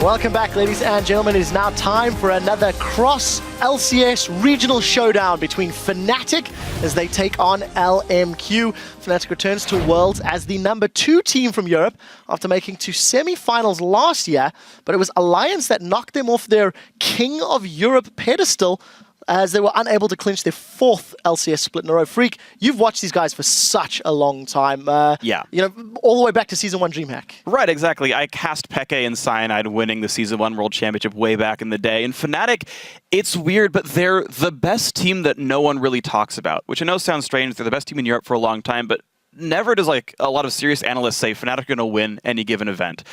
Welcome back, ladies and gentlemen. It is now time for another cross-LCS regional showdown between Fnatic as they take on LMQ. Fnatic returns to Worlds as the #2 team from Europe after making to semi-finals last year, but it was Alliance that knocked them off their King of Europe pedestal as they were unable to clinch their 4th LCS split in a row. Freak, you've watched these guys for such a long time. Yeah. You know, all the way back to Season 1 DreamHack. Right, exactly. I cast Peke and Cyanide winning the Season 1 World Championship way back in the day. And Fnatic, it's weird, but they're the best team that no one really talks about, which I know sounds strange. They're the best team in Europe for a long time, but never does like a lot of serious analysts say Fnatic are going to win any given event.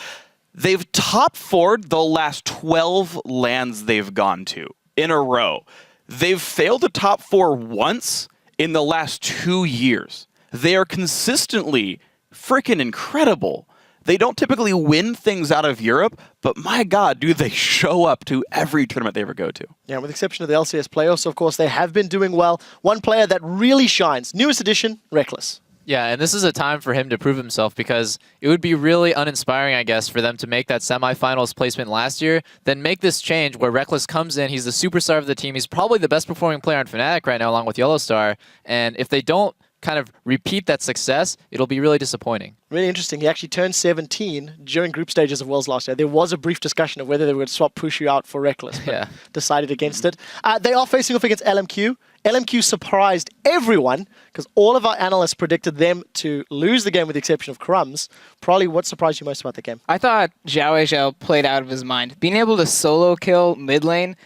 They've top 4'd the last 12 lands they've gone to in a row. They've failed to top 4 once in the last 2 years. They are consistently freaking incredible. They don't typically win things out of Europe, but my God, do they show up to every tournament they ever go to. Yeah, with the exception of the LCS playoffs, of course, they have been doing well. One player that really shines, newest addition, Reckless. Yeah, and this is a time for him to prove himself because it would be really uninspiring, I guess, for them to make that semifinals placement last year, then make this change where Reckless comes in. He's the superstar of the team. He's probably the best performing player on Fnatic right now, along with Yellowstar. And if they don't kind of repeat that success, it'll be really disappointing. Really interesting. He actually turned 17 during group stages of Worlds last year. There was a brief discussion of whether they would swap Pushu out for Reckless, but decided against it. They are facing off against LMQ. LMQ surprised everyone because all of our analysts predicted them to lose the game with the exception of Crumbs. Probably what surprised you most about the game? I thought Zhao played out of his mind. Being able to solo kill mid lane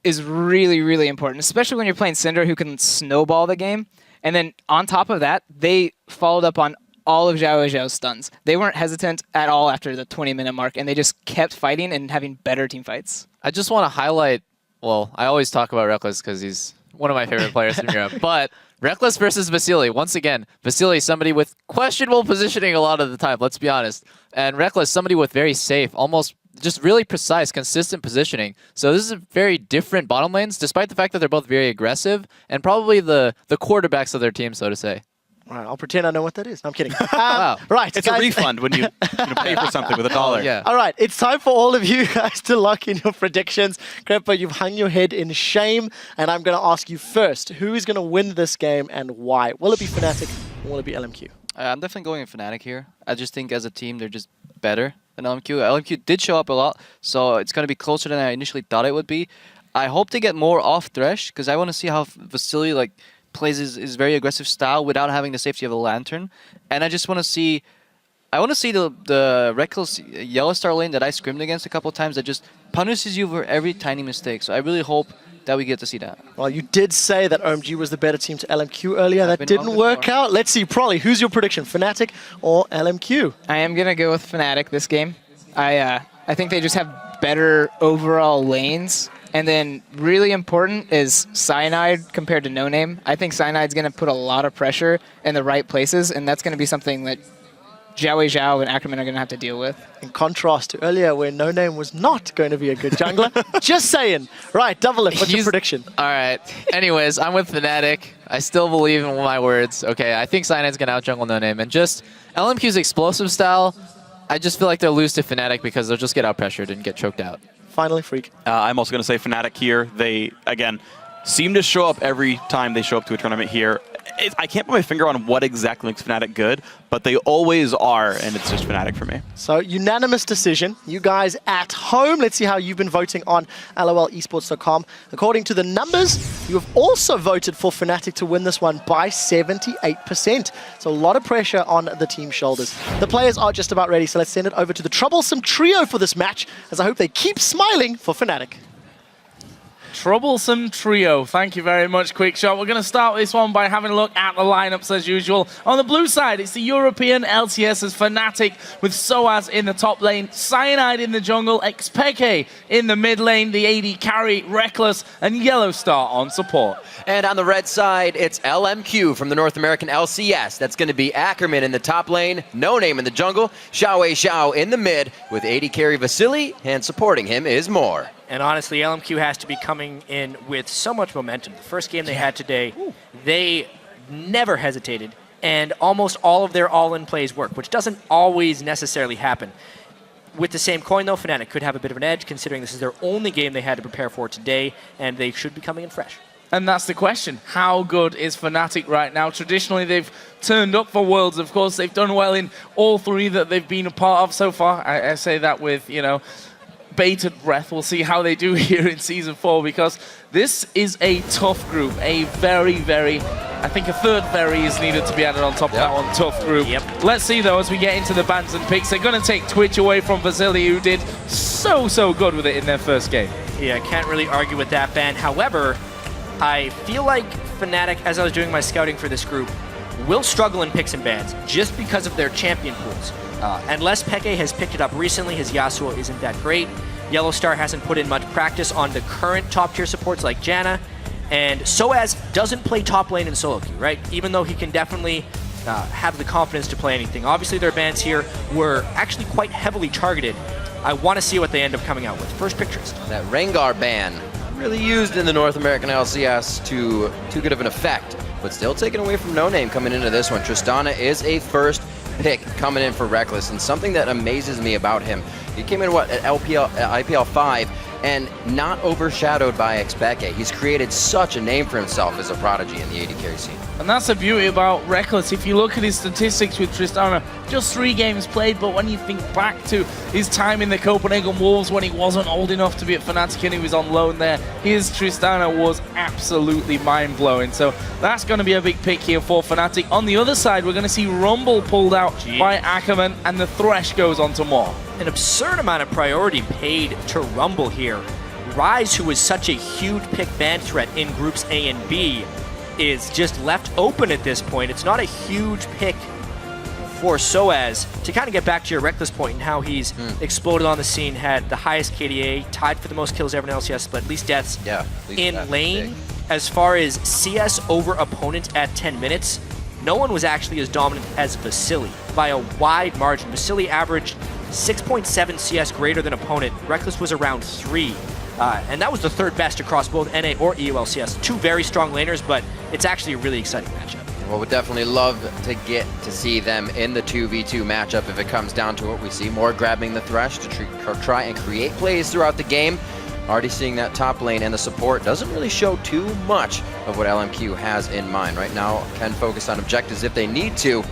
is really, really important, especially when you're playing Syndra who can snowball the game. And then on top of that, they followed up on all of Zhao's stuns. They weren't hesitant at all after the 20-minute mark, and they just kept fighting and having better team fights. I just want to highlight, well, I always talk about Reckless because he's one of my favorite players from Europe, but Reckless versus Vasily. Once again, Vasily, somebody with questionable positioning a lot of the time, let's be honest. And Reckless, somebody with very safe, almost just really precise, consistent positioning. So this is a very different bottom lanes, despite the fact that they're both very aggressive and probably the quarterbacks of their team, so to say. All right, I'll pretend I know what that is. No, I'm kidding. Wow. Right, It's guys. a refund when you pay for something with $1. Yeah. All right, it's time for all of you guys to lock in your predictions. Crepa, you've hung your head in shame, and I'm going to ask you first, who is going to win this game and why? Will it be Fnatic or will it be LMQ? I'm definitely going with Fnatic here. I just think as a team, they're just better than LMQ. LMQ did show up a lot, so it's going to be closer than I initially thought it would be. I hope to get more off Thresh, because I want to see how Vasily plays his very aggressive style without having the safety of a lantern. And I just want to see... I want to see the Reckless Yellowstar lane that I scrimmed against a couple of times that just punishes you for every tiny mistake. So I really hope that we get to see that. Well, you did say that OMG was the better team to LMQ earlier. That didn't work out. Let's see, Prolly, who's your prediction, Fnatic or LMQ? I am going to go with Fnatic this game. I think they just have better overall lanes. And then really important is Cyanide compared to No Name. I think Cyanide's going to put a lot of pressure in the right places, and that's going to be something that Zhao and Ackerman are going to have to deal with. In contrast to earlier where No Name was not going to be a good jungler. Just saying. Right, Double Lift, what's your prediction? All right. Anyways, I'm with Fnatic. I still believe in my words. Okay, I think Cyanide's going to out-jungle No Name. And just LMQ's explosive style, I just feel like they'll lose to Fnatic because they'll just get out-pressured and get choked out. Finally, Freak. I'm also going to say Fnatic here. They, again, seem to show up every time they show up to a tournament here. I can't put my finger on what exactly makes Fnatic good, but they always are, and it's just Fnatic for me. So, unanimous decision. You guys at home, let's see how you've been voting on lolesports.com. According to the numbers, you have also voted for Fnatic to win this one by 78%. So, a lot of pressure on the team's shoulders. The players are just about ready, so let's send it over to the troublesome trio for this match, as I hope they keep smiling for Fnatic. Troublesome trio. Thank you very much, Quickshot. We're going to start this one by having a look at the lineups as usual. On the blue side, it's the European LCS as Fnatic with Soaz in the top lane, Cyanide in the jungle, Xpeke in the mid lane, the AD carry, Reckless, and Yellowstar on support. And on the red side, it's LMQ from the North American LCS. That's going to be Ackerman in the top lane, No Name in the jungle, Zhao in the mid, with AD carry Vasily, and supporting him is Moore. And honestly, LMQ has to be coming in with so much momentum. The first game they had today, they never hesitated, and almost all of their all-in plays work, which doesn't always necessarily happen. with the same coin, though, Fnatic could have a bit of an edge, considering this is their only game they had to prepare for today, and they should be coming in fresh. And that's the question. How good is Fnatic right now? Traditionally, they've turned up for Worlds, of course. They've done well in all 3 that they've been a part of so far. I say that with, bated breath. We'll see how they do here in Season 4, because this is a tough group. A very, very, I think a third very is needed to be added on top of that one. Tough group. Yep. Let's see, though, as we get into the bans and picks. They're going to take Twitch away from Vasily, who did so good with it in their first game. Yeah, can't really argue with that ban. However, I feel like Fnatic, as I was doing my scouting for this group, will struggle in picks and bans just because of their champion pools. Unless Peke has picked it up recently, his Yasuo isn't that great. Yellowstar hasn't put in much practice on the current top-tier supports like Janna, and Soaz doesn't play top lane in solo queue, right? Even though he can definitely have the confidence to play anything. Obviously, their bans here were actually quite heavily targeted. I want to see what they end up coming out with. First pick Tristan. That Rengar ban, really used in the North American LCS to too good of an effect, but still taken away from No Name coming into this one. Tristana is a first pick coming in for Reckless, and something that amazes me about him, he came in at IPL 5 and not overshadowed by Xpeke. He's created such a name for himself as a prodigy in the AD carry scene. And that's the beauty about Reckless. If you look at his statistics with Tristana, just 3 games played, but when you think back to his time in the Copenhagen Wolves when he wasn't old enough to be at Fnatic and he was on loan there, his Tristana was absolutely mind-blowing. So that's going to be a big pick here for Fnatic. On the other side, we're going to see Rumble pulled out by Ackerman, and the Thresh goes on to Moore. An absurd amount of priority paid to Rumble here. Rise, who was such a huge pick ban threat in groups A and B, is just left open at this point. It's not a huge pick for Soaz. To kind of get back to your Reckless point and how he's exploded on the scene, had the highest KDA, tied for the most kills ever in LCS, but at least deaths in lane. As far as CS over opponent at 10 minutes, no one was actually as dominant as Vasily by a wide margin. Vasily averaged 6.7 CS greater than opponent. Reckless was around 3. And that was the 3rd best across both NA or EULCS. 2 very strong laners, but it's actually a really exciting matchup. Well, we'd definitely love to get to see them in the 2v2 matchup if it comes down to it. We see more grabbing the Thresh to try and create plays throughout the game. Already seeing that top lane, and the support doesn't really show too much of what LMQ has in mind. Right now, can focus on objectives if they need to.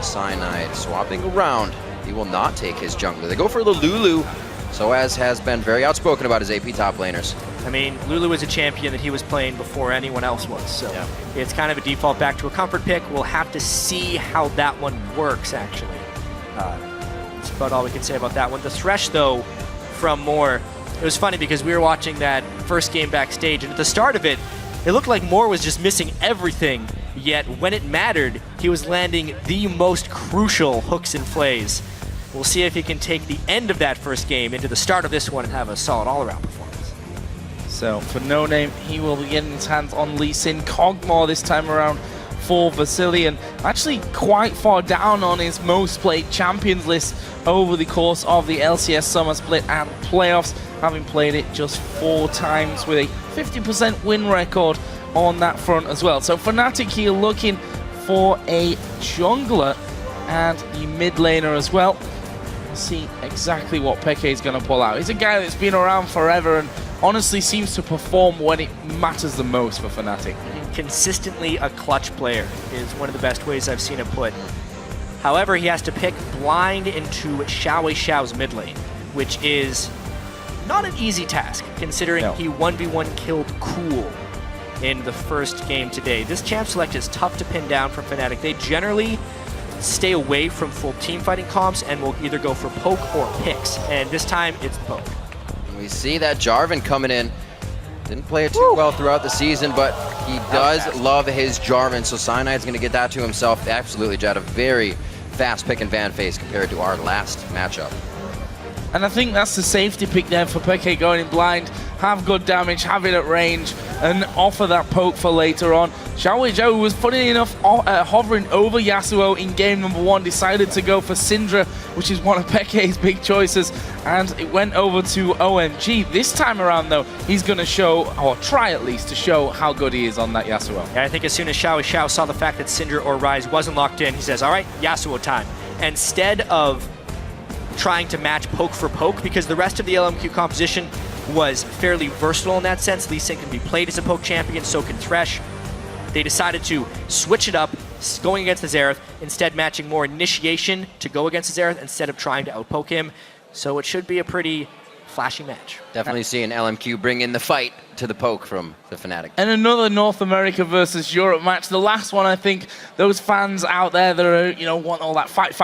Cyanide swapping around. He will not take his jungler. They go for the Lulu. Soaz has been very outspoken about his AP top laners. I mean, Lulu is a champion that he was playing before anyone else was, so it's kind of a default back to a comfort pick. We'll have to see how that one works, actually. That's about all we can say about that one. The Thresh, though, from Moore, it was funny because we were watching that first game backstage, and at the start of it, it looked like Moore was just missing everything, yet when it mattered, he was landing the most crucial hooks and plays. We'll see if he can take the end of that first game into the start of this one and have a solid all-around performance. So for No Name, he will be getting his hands on Lee Sin. Kog'Maw this time around for Vasily, and actually quite far down on his most played champions list over the course of the LCS Summer Split and playoffs, having played it just 4 times with a 50% win record on that front as well. So Fnatic here looking for a jungler and the mid laner as well. We'll see exactly what Peke is going to pull out. He's a guy that's been around forever and honestly seems to perform when it matters the most for Fnatic. Consistently a clutch player is one of the best ways I've seen it put. However, he has to pick blind into Xiao's mid lane, which is not an easy task, considering he 1v1 killed Cool in the first game today. This champ select is tough to pin down from Fnatic. They generally stay away from full team fighting comps and will either go for poke or picks, and this time it's the poke. We see that Jarvan coming in. Didn't play it too well throughout the season, but he does love his Jarvan, so Cyanide's going to get that to himself. Absolutely, Jad, a very fast pick and ban phase compared to our last matchup. And I think that's the safety pick there for Peke, going in blind, have good damage, have it at range, and offer that poke for later on. Xiao was, funny enough, hovering over Yasuo in game number 1, decided to go for Syndra, which is one of Peke's big choices, and it went over to OMG. This time around, though, he's going to show, or try at least, to show how good he is on that Yasuo. Yeah, I think as soon as Xiao saw the fact that Syndra or Ryze wasn't locked in, he says, all right, Yasuo time. Instead of trying to match poke for poke because the rest of the LMQ composition was fairly versatile in that sense. Lee Sin can be played as a poke champion, so can Thresh. They decided to switch it up, going against the Xerath, instead matching more initiation to go against the Xerath instead of trying to outpoke him. So it should be a pretty flashy match. Definitely seeing LMQ bring in the fight to the poke from the Fnatic. And another North America versus Europe match. The last one, I think, those fans out there that are, you know, want all that fight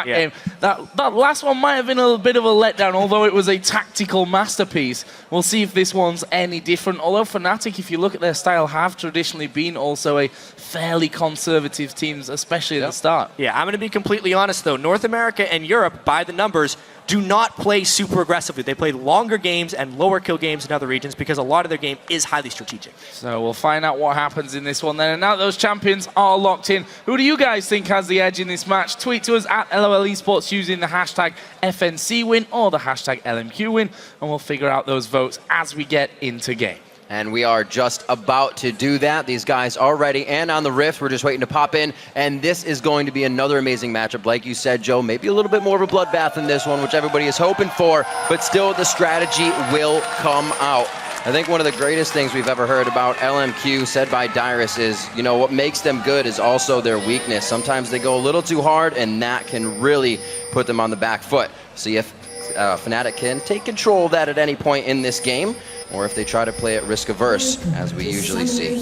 game. That last one might have been a bit of a letdown, although it was a tactical masterpiece. We'll see if this one's any different. Although Fnatic, if you look at their style, have traditionally been also a fairly conservative teams, especially at the start. Yeah, I'm going to be completely honest, though. North America and Europe, by the numbers, do not play super aggressively. They play longer games and lower kill games in other regions because a lot of their game is highly strategic. So we'll find out what happens in this one then. And now those champions are locked in. Who do you guys think has the edge in this match? Tweet to us at LOL Esports using the hashtag FNC win or the hashtag LMQ win, and we'll figure out those votes as we get into game. And we are just about to do that. These guys are ready and on the Rift. We're just waiting to pop in. And this is going to be another amazing matchup. Like you said, Joe, maybe a little bit more of a bloodbath than this one, which everybody is hoping for. But still, the strategy will come out. I think one of the greatest things we've ever heard about LMQ, said by Dyrus, is, you know, what makes them good is also their weakness. Sometimes they go a little too hard, and that can really put them on the back foot. See if Fnatic can take control of that at any point in this game, or if they try to play it risk-averse, as we usually see.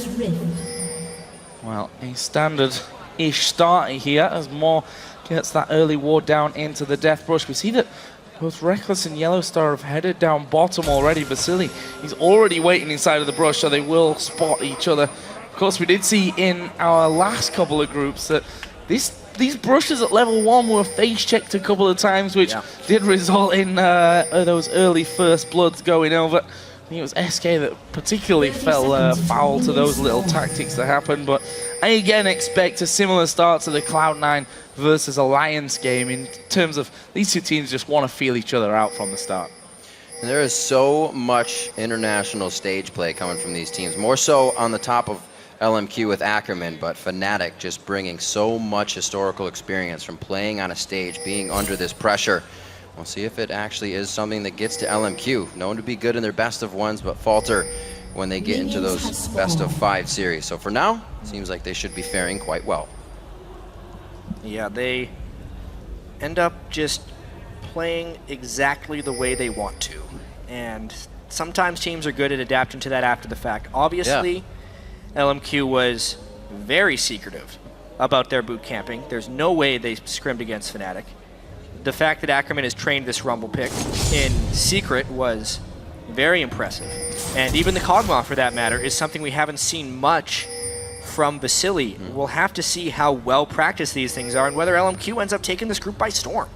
Well, a standard-ish start here as Moore gets that early ward down into the Death Brush. We see that both Reckless and Yellowstar have headed down bottom already. Vasily, he's already waiting inside of the brush, so they will spot each other. Of course, we did see in our last couple of groups that these brushes at level 1 were face-checked a couple of times, which did result in those early first bloods going over. I think it was SK that particularly fell foul to those little tactics that happened, but I again expect a similar start to the Cloud9 versus Alliance game in terms of these two teams just want to feel each other out from the start. And there is so much international stage play coming from these teams, more so on the top of LMQ with Ackerman, but Fnatic just bringing so much historical experience from playing on a stage, being under this pressure. We'll see if it actually is something that gets to LMQ. Known to be good in their best of ones, but falter when they get into those best of 5 series. So for now, seems like they should be faring quite well. Yeah, they end up just playing exactly the way they want to. And sometimes teams are good at adapting to that after the fact. Obviously, LMQ was very secretive about their boot camping. There's no way they scrimmed against Fnatic. The fact that Ackerman has trained this Rumble pick in secret was very impressive. And even the Kog'Maw, for that matter, is something we haven't seen much from Vasily. We'll have to see how well practiced these things are and whether LMQ ends up taking this group by storm.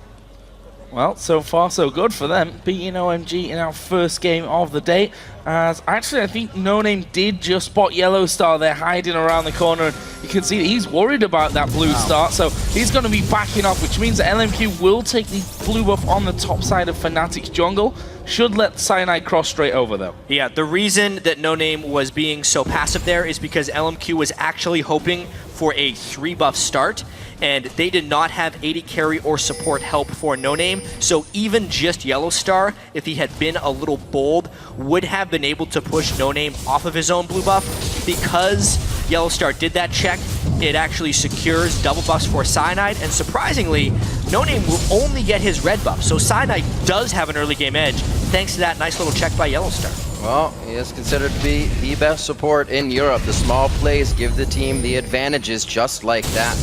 Well, so far so good for them, beating OMG in our first game of the day. As actually, I think No Name did just spot Yellowstar there hiding around the corner. And you can see that he's worried about that blue start, so he's going to be backing off, which means that LMQ will take the blue buff on the top side of Fnatic's jungle. Should let Cyanide cross straight over, though. Yeah, the reason that No Name was being so passive there is because LMQ was actually hoping for a 3-buff start, and they did not have AD carry or support help for No Name, so even just Yellowstar, if he had been a little bold, would have been able to push No Name off of his own blue buff. Because Yellowstar did that check, it actually secures double buffs for Cyanide, and surprisingly, No Name will only get his red buff, so Cyanide does have an early game edge thanks to that nice little check by Yellowstar. Well, he is considered to be the best support in Europe. The small plays give the team the advantages just like that,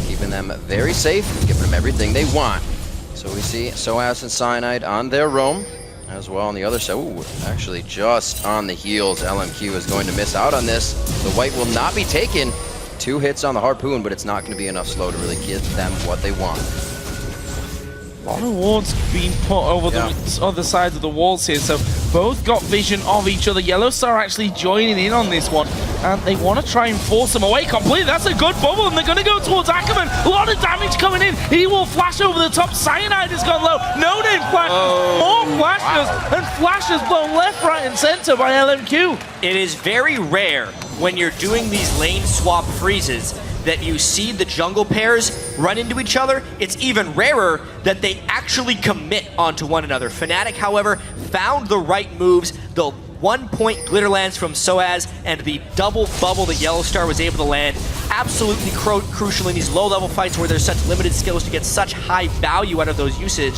keeping them very safe and giving them everything they want. So we see Soaz and Cyanide on their roam as well on the other side. Ooh, actually just on the heels. LMQ is going to miss out on this. The white will not be taken. 2 hits on the Harpoon, but it's not going to be enough slow to really give them what they want. A lot of wards being put over the other sides of the walls here, so both got vision of each other. Yellowstar actually joining in on this one, and they want to try and force them away completely. That's a good bubble, and they're going to go towards Ackerman. A lot of damage coming in. He will flash over the top. Cyanide has gone low. No Name flashes. More flashes, and flashes blown left, right, and center by LMQ. It is very rare when you're doing these lane swap freezes that you see the jungle pairs run into each other. It's even rarer that they actually commit onto one another. Fnatic, however, found the right moves. The 1-point glitter lands from Soaz and the double bubble that Yellowstar was able to land. Absolutely crucial in these low-level fights where there's such limited skills to get such high value out of those usage.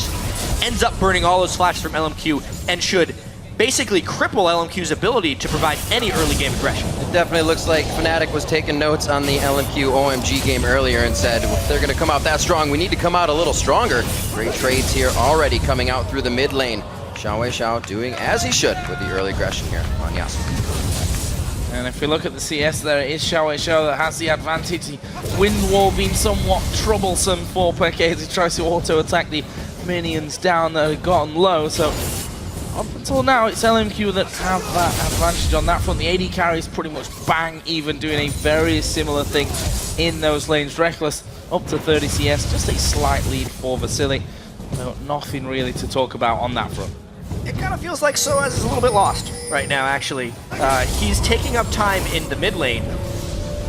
Ends up burning all those flashes from LMQ and should basically cripple LMQ's ability to provide any early game aggression. It definitely looks like Fnatic was taking notes on the LMQ OMG game earlier and said, if they're going to come out that strong, we need to come out a little stronger. Great trades here already coming out through the mid lane. Xiao doing as he should with the early aggression here on Yasuo. And if we look at the CS there, it is Xiao that has the advantage. The wind wall being somewhat troublesome for Peke as he tries to auto-attack the minions down that have gotten low. So up until now, it's LMQ that have that advantage on that front. The AD carries pretty much bang even, doing a very similar thing in those lanes. Reckless up to 30 CS, just a slight lead for Vasily. So nothing really to talk about on that front. It kind of feels like Soaz is a little bit lost right now, actually. He's taking up time in the mid lane.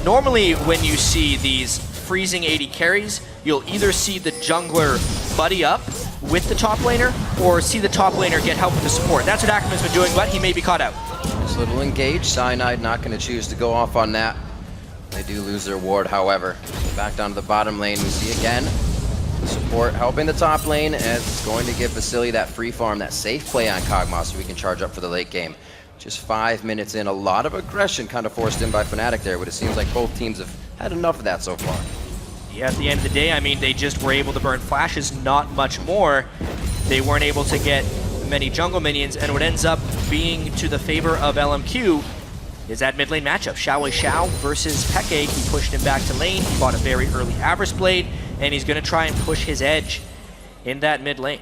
Normally, when you see these freezing AD carries, you'll either see the jungler buddy up with the top laner, or see the top laner get help with the support. That's what Ackerman's been doing, but he may be caught out. This little engage, Cyanide not going to choose to go off on that. They do lose their ward, however. Back down to the bottom lane, we see again support helping the top lane, as it's going to give Vasily that free farm, that safe play on Kog'Maw so we can charge up for the late game. Just 5 minutes in, a lot of aggression kind of forced in by Fnatic there, but it seems like both teams have had enough of that so far. Yeah, at the end of the day, I mean, they just were able to burn flashes, not much more. They weren't able to get many jungle minions, and what ends up being to the favor of LMQ is that mid lane matchup. Xiao versus Peke. He pushed him back to lane. He bought a very early Avarice Blade, and he's going to try and push his edge in that mid lane.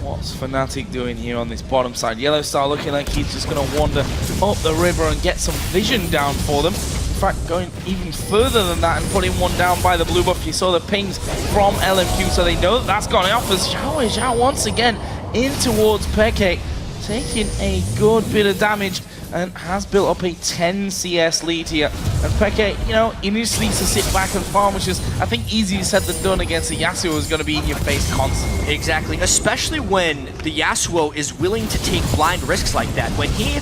What's Fnatic doing here on this bottom side? Yellowstar looking like he's just going to wander up the river and get some vision down for them. In fact, going even further than that and putting one down by the blue buff. You saw the pings from LMQ, so they know that's gone off as Xiao once again in towards Peke, taking a good bit of damage and has built up a 10 CS lead here. And Peke, you know, he just needs to sit back and farm, which is, I think, easier said than done against a Yasuo who's going to be in your face constantly. Exactly, especially when the Yasuo is willing to take blind risks like that. When he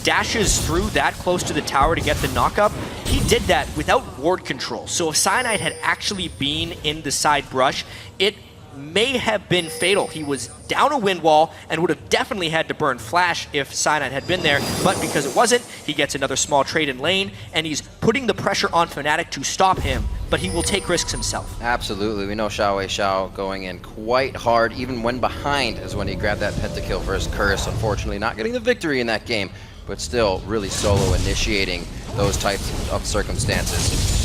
dashes through that close to the tower to get the knockup, he did that without ward control. So if Cyanide had actually been in the side brush, it may have been fatal. He was down a wind wall and would have definitely had to burn flash if Cyanide had been there, but because it wasn't, he gets another small trade in lane, and he's putting the pressure on Fnatic to stop him, but he will take risks himself. Absolutely, we know Xiao going in quite hard, even when behind is when he grabbed that pentakill for his curse. Unfortunately, not getting the victory in that game, but still really solo initiating those types of circumstances.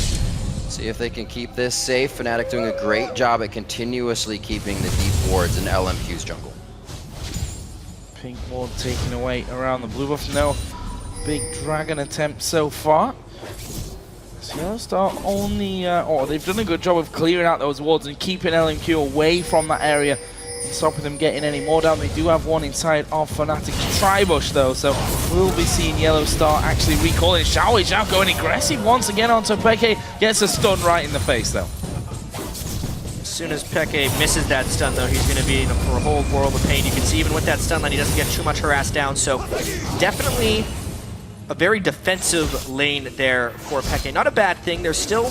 See if they can keep this safe. Fnatic doing a great job at continuously keeping the deep wards in LMQ's jungle. Pink ward taken away around the blue buff. No big dragon attempt so far. So Yellowstar only, they've done a good job of clearing out those wards and keeping LMQ away from that area and stopping them getting any more down. They do have one inside of Fnatic's Tribush though, so we'll be seeing Yellowstar actually recalling. Xiao going aggressive once again onto Peke, gets a stun right in the face though. As soon as Peke misses that stun though, he's going to be in for a whole world of pain. You can see even with that stun line, he doesn't get too much harassed down, so definitely a very defensive lane there for Peke. Not a bad thing, they're still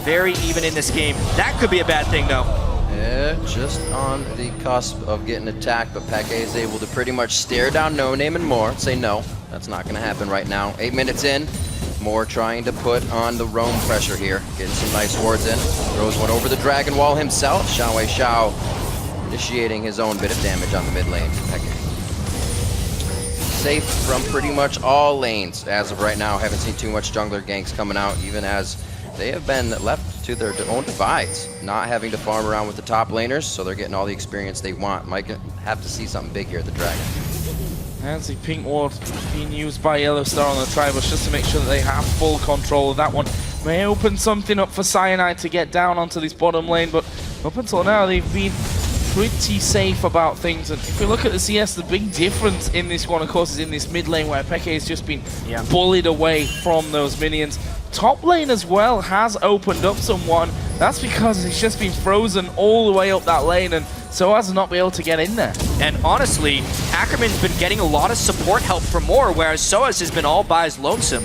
very even in this game. That could be a bad thing though. Yeah, just on the cusp of getting attacked, but Peke is able to pretty much stare down No Name and More, say no, that's not going to happen right now. 8 minutes in, More trying to put on the roam pressure here, getting some nice wards in. Throws one over the Dragon Wall himself. Xiao initiating his own bit of damage on the mid lane for Peke. Safe from pretty much all lanes as of right now. Haven't seen too much jungler ganks coming out, even as they have been left to their own device, not having to farm around with the top laners, so they're getting all the experience they want. Might have to see something big here at the Dragon. And the pink ward being used by Yellowstar on the Tribush just to make sure that they have full control of that one. May open something up for Cyanide to get down onto this bottom lane, but up until now they've been pretty safe about things. And if we look at the CS, the big difference in this one, of course, is in this mid lane where Peke has just been bullied away from those minions. top lane as well has opened up someone. That's because it's just been frozen all the way up that lane, and so as to not be able to get in there. And honestly, Ackerman's been getting a lot of support help from Moore, whereas Soaz has been all by his lonesome.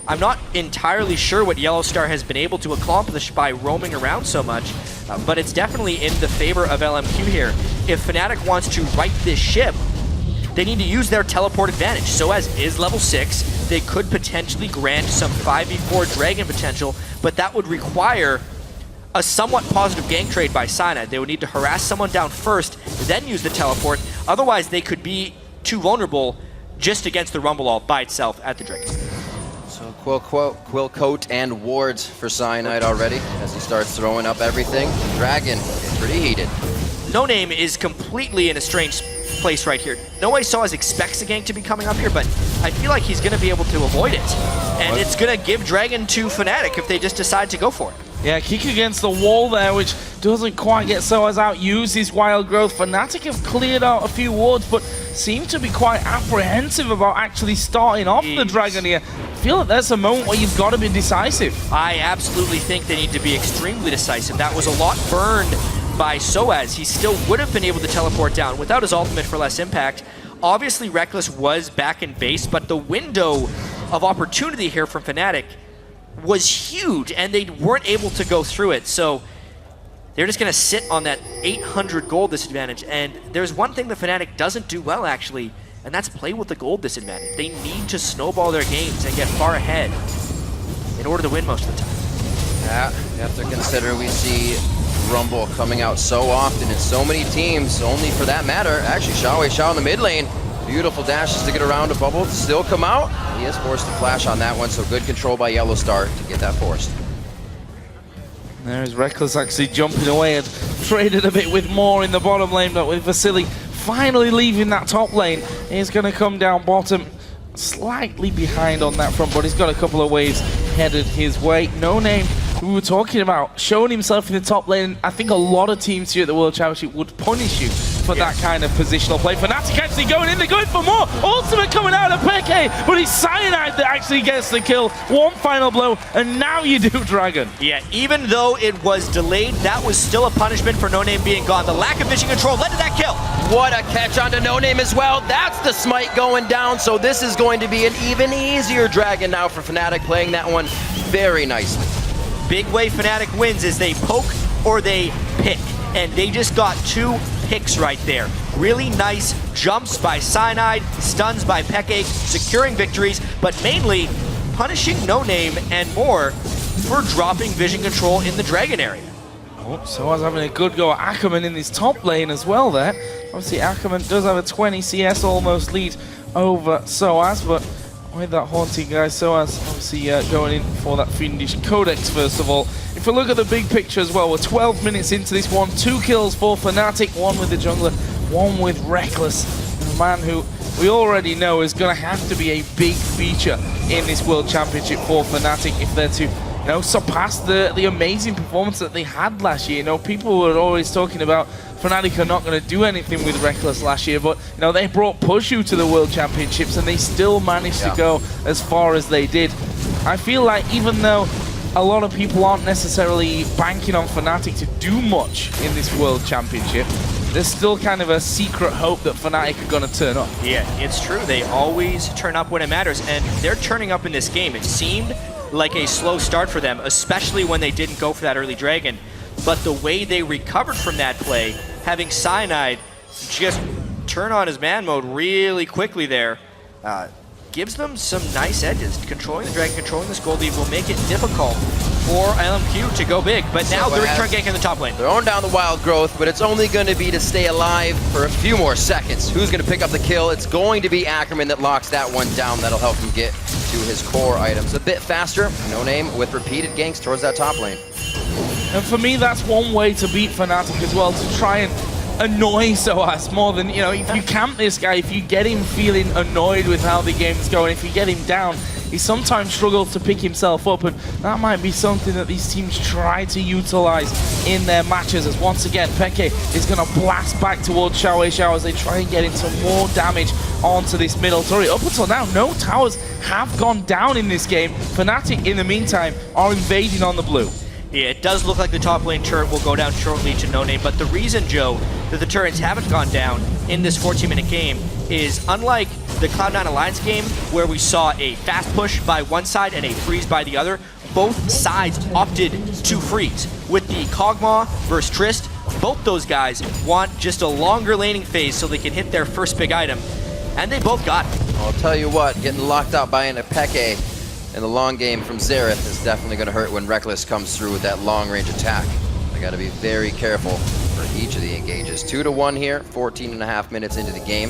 I'm not entirely sure what Yellowstar has been able to accomplish by roaming around so much, but it's definitely in the favor of LMQ here. If Fnatic wants to right this ship, they need to use their teleport advantage. Soaz is level 6. They could potentially grant some 5v4 Dragon potential, but that would require a somewhat positive gank trade by Cyanide. They would need to harass someone down first, then use the teleport. Otherwise, they could be too vulnerable just against the Rumble all by itself at the Dragon. So Quill Coat and wards for Cyanide already as he starts throwing up everything. Dragon, pretty heated. No Name is completely in a strange place right here. No way Soaz expects a gank to be coming up here, but I feel like he's going to be able to avoid it. And it's going to give Dragon to Fnatic if they just decide to go for it. Yeah, kick against the wall there, which doesn't quite get Soaz out. Use his wild growth. Fnatic have cleared out a few wards, but seem to be quite apprehensive about actually starting off the Dragon here. I feel like that's a moment where you've got to be decisive. I absolutely think they need to be extremely decisive. That was a lot burned by Soaz. He still would have been able to teleport down without his ultimate for less impact. Obviously, Reckless was back in base, but the window of opportunity here from Fnatic was huge, and they weren't able to go through it. So they're just going to sit on that 800 gold disadvantage. And there's one thing that Fnatic doesn't do well, actually, and that's play with the gold disadvantage. They need to snowball their games and get far ahead in order to win most of the time. Yeah, you have to consider we see Rumble coming out so often in so many teams, only for that matter. Actually, Xiao in the mid lane. Beautiful dashes to get around a bubble to still come out. He is forced to flash on that one, so good control by Yellowstar to get that forced. There's Reckless actually jumping away and traded a bit with Moore in the bottom lane, but with Vasily finally leaving that top lane, he's going to come down bottom, slightly behind on that front, but he's got a couple of waves headed his way. No Name, who we were talking about, showing himself in the top lane. I think a lot of teams here at the World Championship would punish you for that kind of positional play. Fnatic actually going in, they're going for more. Ultimate coming out of Peke, but it's Cyanide that actually gets the kill. One final blow, and now you do Dragon. Yeah, even though it was delayed, that was still a punishment for No Name being gone. The lack of vision control led to that kill. What a catch onto No Name as well. That's the smite going down, so this is going to be an even easier Dragon now for Fnatic, playing that one very nicely. Big way Fnatic wins is they poke or they pick, and they just got 2 picks right there. Really nice jumps by Cyanide, stuns by Peke, securing victories, but mainly punishing No Name and Moore for dropping vision control in the Dragon area. Oh, so I was having a good go at Ackerman in his top lane as well there. Obviously Ackerman does have a 20 CS almost lead over Soaz, but with that haunting guy, Soaz obviously going in for that fiendish codex first of all. If we look at the big picture as well, we're 12 minutes into this one. 2 kills for Fnatic, 1 with the jungler, 1 with Reckless. And a man who we already know is going to have to be a big feature in this World Championship for Fnatic if they're to surpass the amazing performance that they had last year. People were always talking about Fnatic are not going to do anything with Reckless last year, but they brought Pushu to the World Championships and they still managed to go as far as they did. I feel like even though a lot of people aren't necessarily banking on Fnatic to do much in this World Championship, there's still kind of a secret hope that Fnatic are going to turn up. Yeah, it's true. They always turn up when it matters, and they're turning up in this game. It seemed like a slow start for them, especially when they didn't go for that early Dragon. But the way they recovered from that play, having Cyanide just turn on his man mode really quickly there, gives them some nice edges. Controlling the Dragon, controlling this gold lead will make it difficult for LMQ to go big. But now the return gank in the top lane. Throwing down the wild growth, but it's only going to be to stay alive for a few more seconds. Who's going to pick up the kill? It's going to be Ackerman that locks that one down. That'll help him get to his core items a bit faster. No Name with repeated ganks towards that top lane. And for me, that's one way to beat Fnatic as well, to try and annoy Soaz more than, if you camp this guy, if you get him feeling annoyed with how the game's going, if you get him down, he sometimes struggles to pick himself up, and that might be something that these teams try to utilize in their matches, as once again, Peke is going to blast back towards Xiao as they try and get into more damage onto this middle turret. Up until now, no towers have gone down in this game. Fnatic, in the meantime, are invading on the blue. Yeah, it does look like the top lane turret will go down shortly to No Name, but the reason, Joe, that the turrets haven't gone down in this 14-minute game is unlike the Cloud9 Alliance game where we saw a fast push by one side and a freeze by the other, both sides opted to freeze. With the Kog'Maw versus Trist, both those guys want just a longer laning phase so they can hit their first big item, and they both got it. I'll tell you what, getting locked out by an Peke in the long game from Xerath is definitely going to hurt when Reckless comes through with that long-range attack. They got to be very careful for each of the engages. 2-1 here, 14.5 minutes into the game.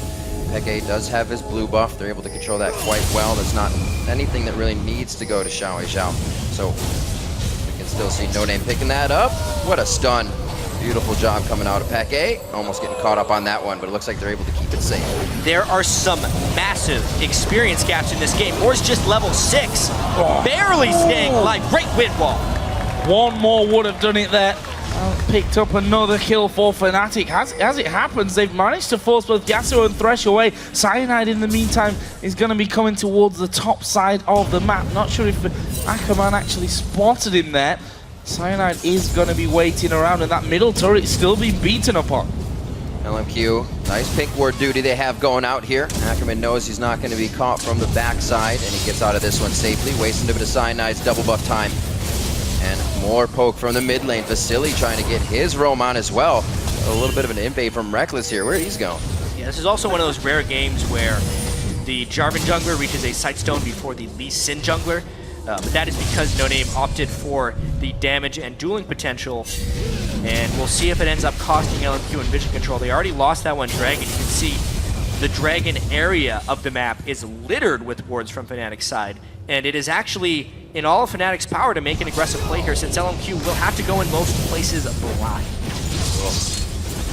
Peke does have his blue buff. They're able to control that quite well. There's not anything that really needs to go to Xiao. So we can still see No Name picking that up. What a stun. Beautiful job coming out of Peke. Almost getting caught up on that one, but it looks like they're able to keep it safe. There are some massive experience gaps in this game. Or's just level 6, barely staying alive. Great wind wall. One more would have done it there. Picked up another kill for Fnatic. As it happens, they've managed to force both Yasuo and Thresh away. Cyanide, in the meantime, is going to be coming towards the top side of the map. Not sure if Ackerman actually spotted him there. Cyanide is going to be waiting around, and that middle turret is still being beaten upon. LMQ, nice pink ward duty they have going out here. Ackerman knows he's not going to be caught from the backside, and he gets out of this one safely, wasting a bit of Cyanide's double buff time. And more poke from the mid lane. Vasily trying to get his roam on as well. A little bit of an invade from Reckless here. Where he's going? Yeah, this is also one of those rare games where the Jarvan jungler reaches a Sightstone before the Lee Sin jungler. But that is because No Name opted for the damage and dueling potential. And we'll see if it ends up costing LMQ and vision control. They already lost that one Dragon. You can see the Dragon area of the map is littered with wards from Fnatic's side. And it is actually in all of Fnatic's power to make an aggressive play here, since LMQ will have to go in most places blind.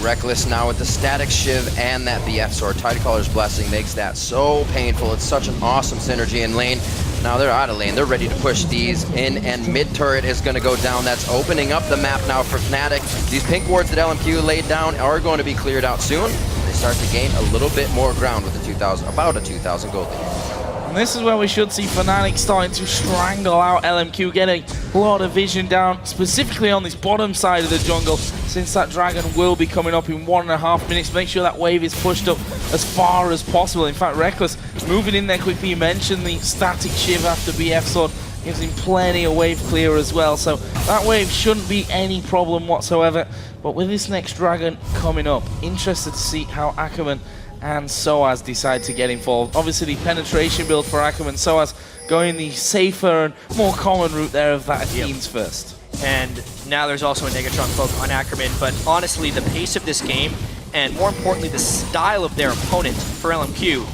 Reckless now with the static shiv and that BF sword. Tidecaller's blessing makes that so painful. It's such an awesome synergy in lane. Now they're out of lane. They're ready to push these in, and mid turret is going to go down. That's opening up the map now for Fnatic. These pink wards that LMQ laid down are going to be cleared out soon. They start to gain a little bit more ground with the about a 2,000 gold lead. And this is where we should see Fnatic starting to strangle out LMQ, getting a lot of vision down, specifically on this bottom side of the jungle, since that Dragon will be coming up in 1.5 minutes. Make sure that wave is pushed up as far as possible. In fact, Reckless moving in there quickly. You mentioned the static shiv after BF Sword gives him plenty of wave clear as well, so that wave shouldn't be any problem whatsoever. But with this next Dragon coming up, interested to see how Ackerman and Soaz decide to get involved. Obviously the penetration build for Ackerman, Soaz going the safer and more common route there of that Athene's first. And now there's also a Negatron poke on Ackerman, but honestly the pace of this game, and more importantly the style of their opponent for LMQ,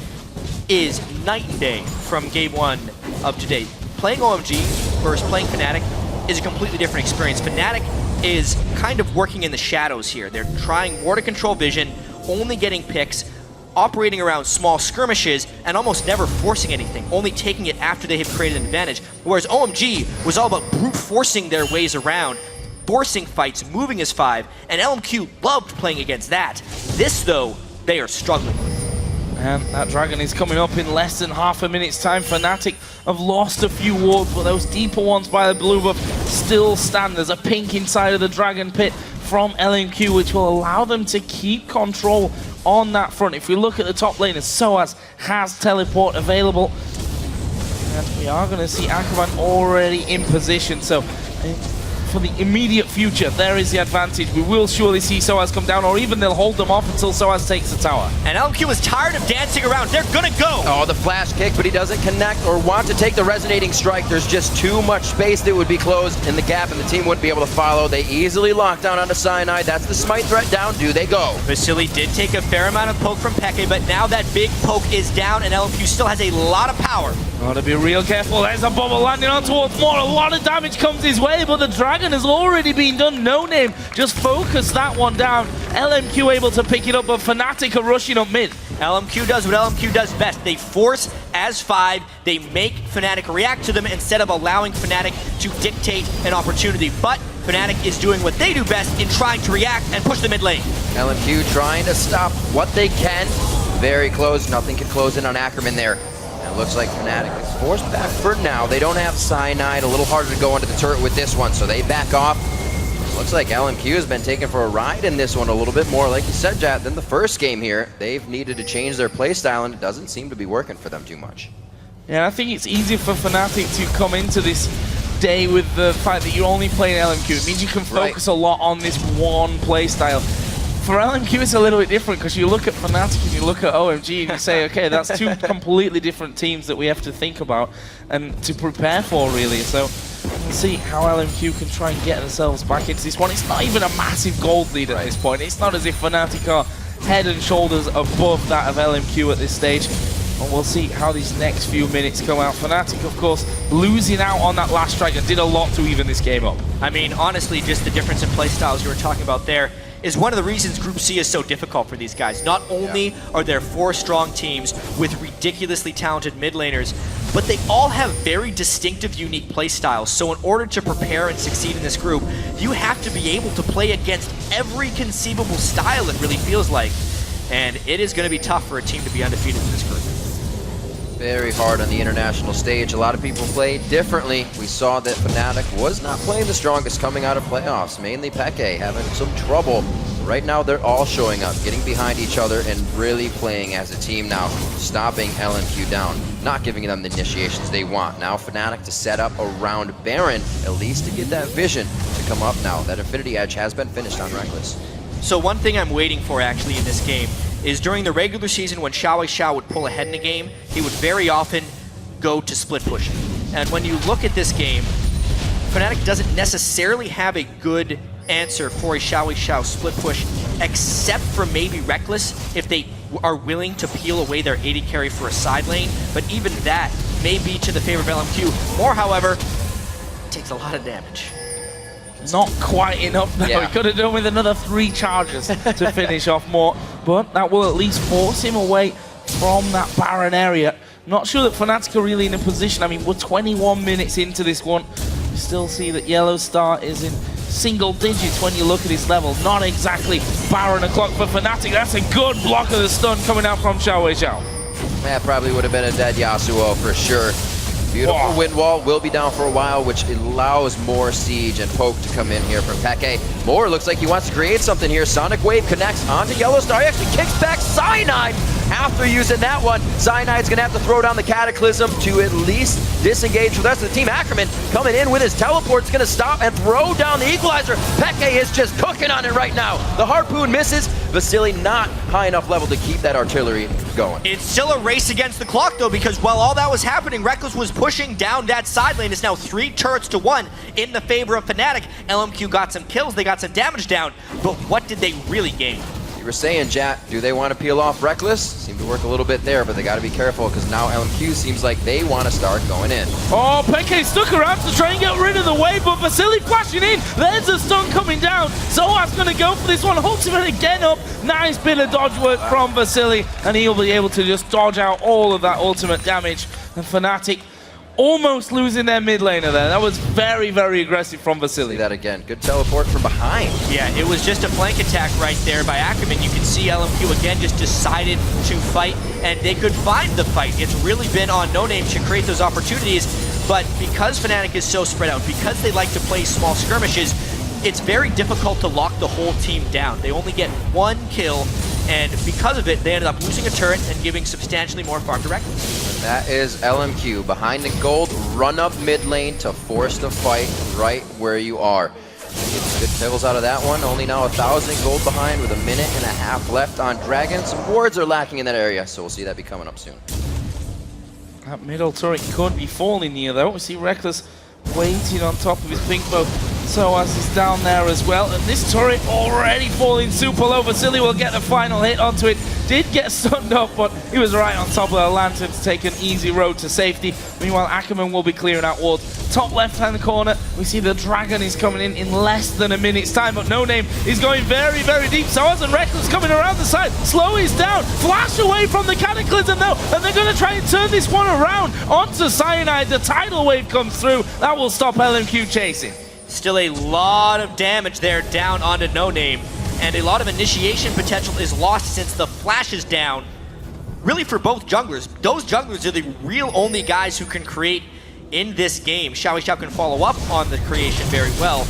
is night and day from game 1 up to date. Playing OMG versus playing Fnatic is a completely different experience. Fnatic is kind of working in the shadows here. They're trying more to control vision, only getting picks, operating around small skirmishes, and almost never forcing anything, only taking it after they have created an advantage. Whereas OMG was all about brute forcing their ways around, forcing fights, moving as 5, and LMQ loved playing against that. This, though, they are struggling with. And that Dragon is coming up in less than half a minute's time. Fnatic have lost a few wards, but those deeper ones by the blue buff still stand. There's a pink inside of the Dragon Pit from LMQ, which will allow them to keep control on that front. If we look at the top lane, Soaz has teleport available. And we are going to see Ackerman already in position. So for the immediate future, there is the advantage. We will surely see Soaz come down, or even they'll hold them off until Soaz takes the tower. And LMQ is tired of dancing around. They're gonna go! Oh, the flash kick, but he doesn't connect or want to take the resonating strike. There's just too much space that would be closed in the gap, and the team wouldn't be able to follow. They easily lock down onto Cyanide. That's the smite threat down. Do they go? Vasily did take a fair amount of poke from Peke, but now that big poke is down, and LMQ still has a lot of power. Gotta be real careful. There's a bubble landing on towards more. A lot of damage comes his way, but the Dragon has already been done. No Name just focus that one down. LMQ able to pick it up, but Fnatic are rushing up mid. LMQ does what LMQ does best. They force as 5. They make Fnatic react to them instead of allowing Fnatic to dictate an opportunity. But Fnatic is doing what they do best in trying to react and push the mid lane. LMQ trying to stop what they can. very close. Nothing can close in on Ackerman there. And it looks like Fnatic is forced back for now. They don't have Cyanide. A little harder to go into the turret with this one, so they back off. Looks like LMQ has been taken for a ride in this one a little bit more, like you said, Jat, than the first game here. They've needed to change their playstyle, and it doesn't seem to be working for them too much. Yeah, I think it's easy for Fnatic to come into this day with the fact that you're only playing LMQ. It means you can focus a lot on this one playstyle. For LMQ, it's a little bit different because you look at Fnatic and you look at OMG and you say, okay, that's two completely different teams that we have to think about and to prepare for, really. So we'll see how LMQ can try and get themselves back into this one. It's not even a massive gold lead at this point. It's not as if Fnatic are head and shoulders above that of LMQ at this stage. And we'll see how these next few minutes go out. Fnatic, of course, losing out on that last strike and did a lot to even this game up. I mean, honestly, just the difference in playstyles you were talking about there is one of the reasons Group C is so difficult for these guys. Not only are there 4 strong teams with ridiculously talented mid laners, but they all have very distinctive, unique playstyles. So in order to prepare and succeed in this group, you have to be able to play against every conceivable style, it really feels like. And it is going to be tough for a team to be undefeated in this group. Very hard on the international stage. A lot of people play differently. We saw that Fnatic was not playing the strongest coming out of playoffs. Mainly Peke having some trouble. Right now they're all showing up, getting behind each other and really playing as a team now, stopping LMQ down, not giving them the initiations they want. Now Fnatic to set up around Baron, at least to get that vision to come up now. That Infinity Edge has been finished on Reckless. So one thing I'm waiting for actually in this game is during the regular season when Xiao would pull ahead in a game, he would very often go to split pushing. And when you look at this game, Fnatic doesn't necessarily have a good answer for a Xiao split push, except for maybe Reckless if they are willing to peel away their AD carry for a side lane. But even that may be to the favor of LMQ. More, however, takes a lot of damage. Not quite enough though. Yeah. He could have done with another 3 charges to finish off more, but that will at least force him away from that Baron area. Not sure that Fnatic are really in a position. I mean, we're 21 minutes into this one. You still see that Yellow Star is in single digits when you look at his level. Not exactly Baron o'clock for Fnatic. That's a good block of the stun coming out from Xiao. That probably would have been a dead Yasuo for sure. Beautiful wind wall will be down for a while, which allows more siege and poke to come in here from Peke. Moore looks like he wants to create something here. Sonic Wave connects onto Yellow Star. He actually kicks back Cyanide after using that one. Cyanide's going to have to throw down the Cataclysm to at least disengage the rest of the team. Ackerman coming in with his teleport's going to stop and throw down the Equalizer. Peke is just cooking on it right now. The Harpoon misses. Vasily not high enough level to keep that artillery going. It's still a race against the clock though, because while all that was happening, Reckless was pushing down that side lane. It's now 3 turrets to 1 in the favor of Fnatic. LMQ got some kills, they got some damage down, but what did they really gain? You were saying, Jat, do they want to peel off Reckless? Seemed to work a little bit there, but they got to be careful because now LMQ seems like they want to start going in. Oh, Peke stuck around to try and get rid of the wave, but Vasily flashing in. There's a stun coming down. Zoa's going to go for this one. Ultimate again up. Nice bit of dodge work from Vasily, and he'll be able to just dodge out all of that ultimate damage. And Fnatic almost losing their mid laner there. That was very, very aggressive from Vasily. See that again. Good teleport from behind. Yeah, it was just a flank attack right there by Ackerman. You can see LMQ again just decided to fight, and they could find the fight. It's really been on No Name to create those opportunities, but because Fnatic is so spread out, because they like to play small skirmishes, it's very difficult to lock the whole team down. They only get 1 kill, and because of it, they ended up losing a turret and giving substantially more farm to Reckless. That is LMQ behind the gold, run up mid lane to force the fight right where you are. Gets good kills out of that one. Only now 1,000 gold behind with 1.5 minutes left on Dragon. Some wards are lacking in that area, so we'll see that be coming up soon. That middle turret could be falling near though. We see Reckless waiting on top of his pink bow. Soaz is down there as well, and this turret already falling super low. Vasily will get the final hit onto it. Did get stunned up, but he was right on top of the lantern to take an easy road to safety. Meanwhile, Ackerman will be clearing out wards. Top left-hand corner, we see the Dragon is coming in less than a minute's time, but No Name is going very, very deep. Soaz and Reckless coming around the side. Slow is down. Flash away from the Cataclysm though, and they're going to try and turn this one around onto Cyanide. The tidal wave comes through. That will stop LMQ chasing. Still a lot of damage there down onto No Name, and a lot of initiation potential is lost since the flash is down. really for both junglers. Those junglers are the real only guys who can create in this game. Xiao can follow up on the creation very well.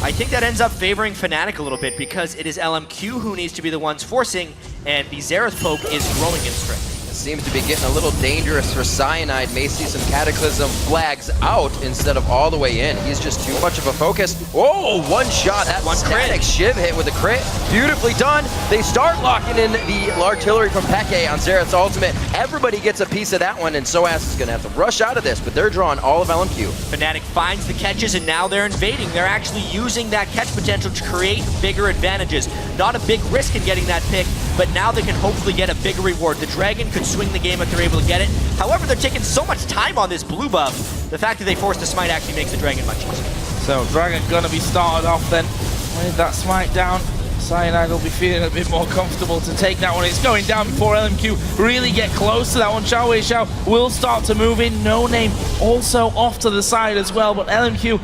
I think that ends up favoring Fnatic a little bit because it is LMQ who needs to be the ones forcing, and the Xerath poke is growing in strength. Seems to be getting a little dangerous for Cyanide. May see some Cataclysm flags out instead of all the way in. He's just too much of a focus. Whoa, one shot. That One static crit. shiv hit with a crit. Beautifully done. They start locking in the artillery from Peke on Xerath's ultimate. Everybody gets a piece of that one, and Soaz is going to have to rush out of this, but they're drawing all of LMQ. Fnatic finds the catches, and now they're invading. They're actually using that catch potential to create bigger advantages. Not a big risk in getting that pick, but now they can hopefully get a bigger reward. The Dragon could swing the game if they're able to get it. However, they're taking so much time on this blue buff. The fact that they forced the smite actually makes the Dragon much easier. So Dragon gonna be started off then with that smite down. Cyanide will be feeling a bit more comfortable to take that one. It's going down before LMQ really get close to that one. Xiao will start to move in. No Name also off to the side as well, but LMQ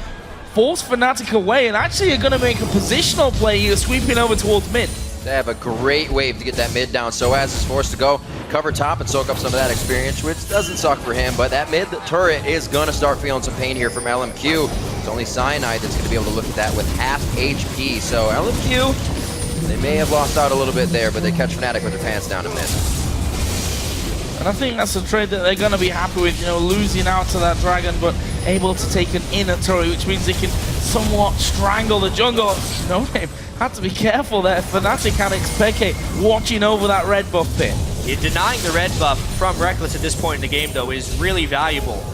force Fnatic away and actually are gonna make a positional play here, sweeping over towards mid. They have a great wave to get that mid down. Soaz is forced to go cover top and soak up some of that experience, which doesn't suck for him, but that mid turret is going to start feeling some pain here from LMQ. It's only Cyanide that's going to be able to look at that with half HP. So LMQ, they may have lost out a little bit there, but they catch Fnatic with their pants down to mid. And I think that's a trade that they're going to be happy with, you know, losing out to that Dragon, but able to take an inner turret, which means they can somewhat strangle the jungle. No Name had to be careful there. Fnatic had Peke watching over that red buff pit. Denying the red buff from Reckless at this point in the game, though, is really valuable.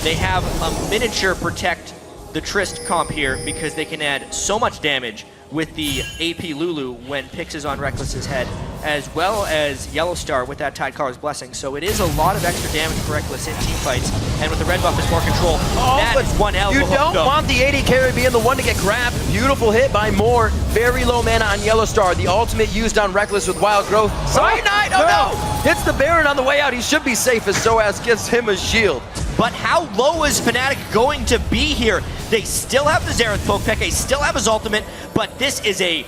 They have a miniature protect the Trist comp here because they can add so much damage with the AP Lulu when Pix is on Reckless's head, as well as Yellowstar with that Tidecaller Blessing. So it is a lot of extra damage for Reckless in team fights, and with the red buff is more control. That is one hell of a You hook, don't though. want the AD carry being the one to get grabbed. Beautiful hit by Moore. Very low mana on Yellowstar. The ultimate used on Reckless with Wild Growth. Cyanide, oh no! Hits the Baron on the way out. He should be safe as Soaz gives him a shield. But how low is Fnatic going to be here? They still have the Xerath poke, Peke still have his ultimate, but this is a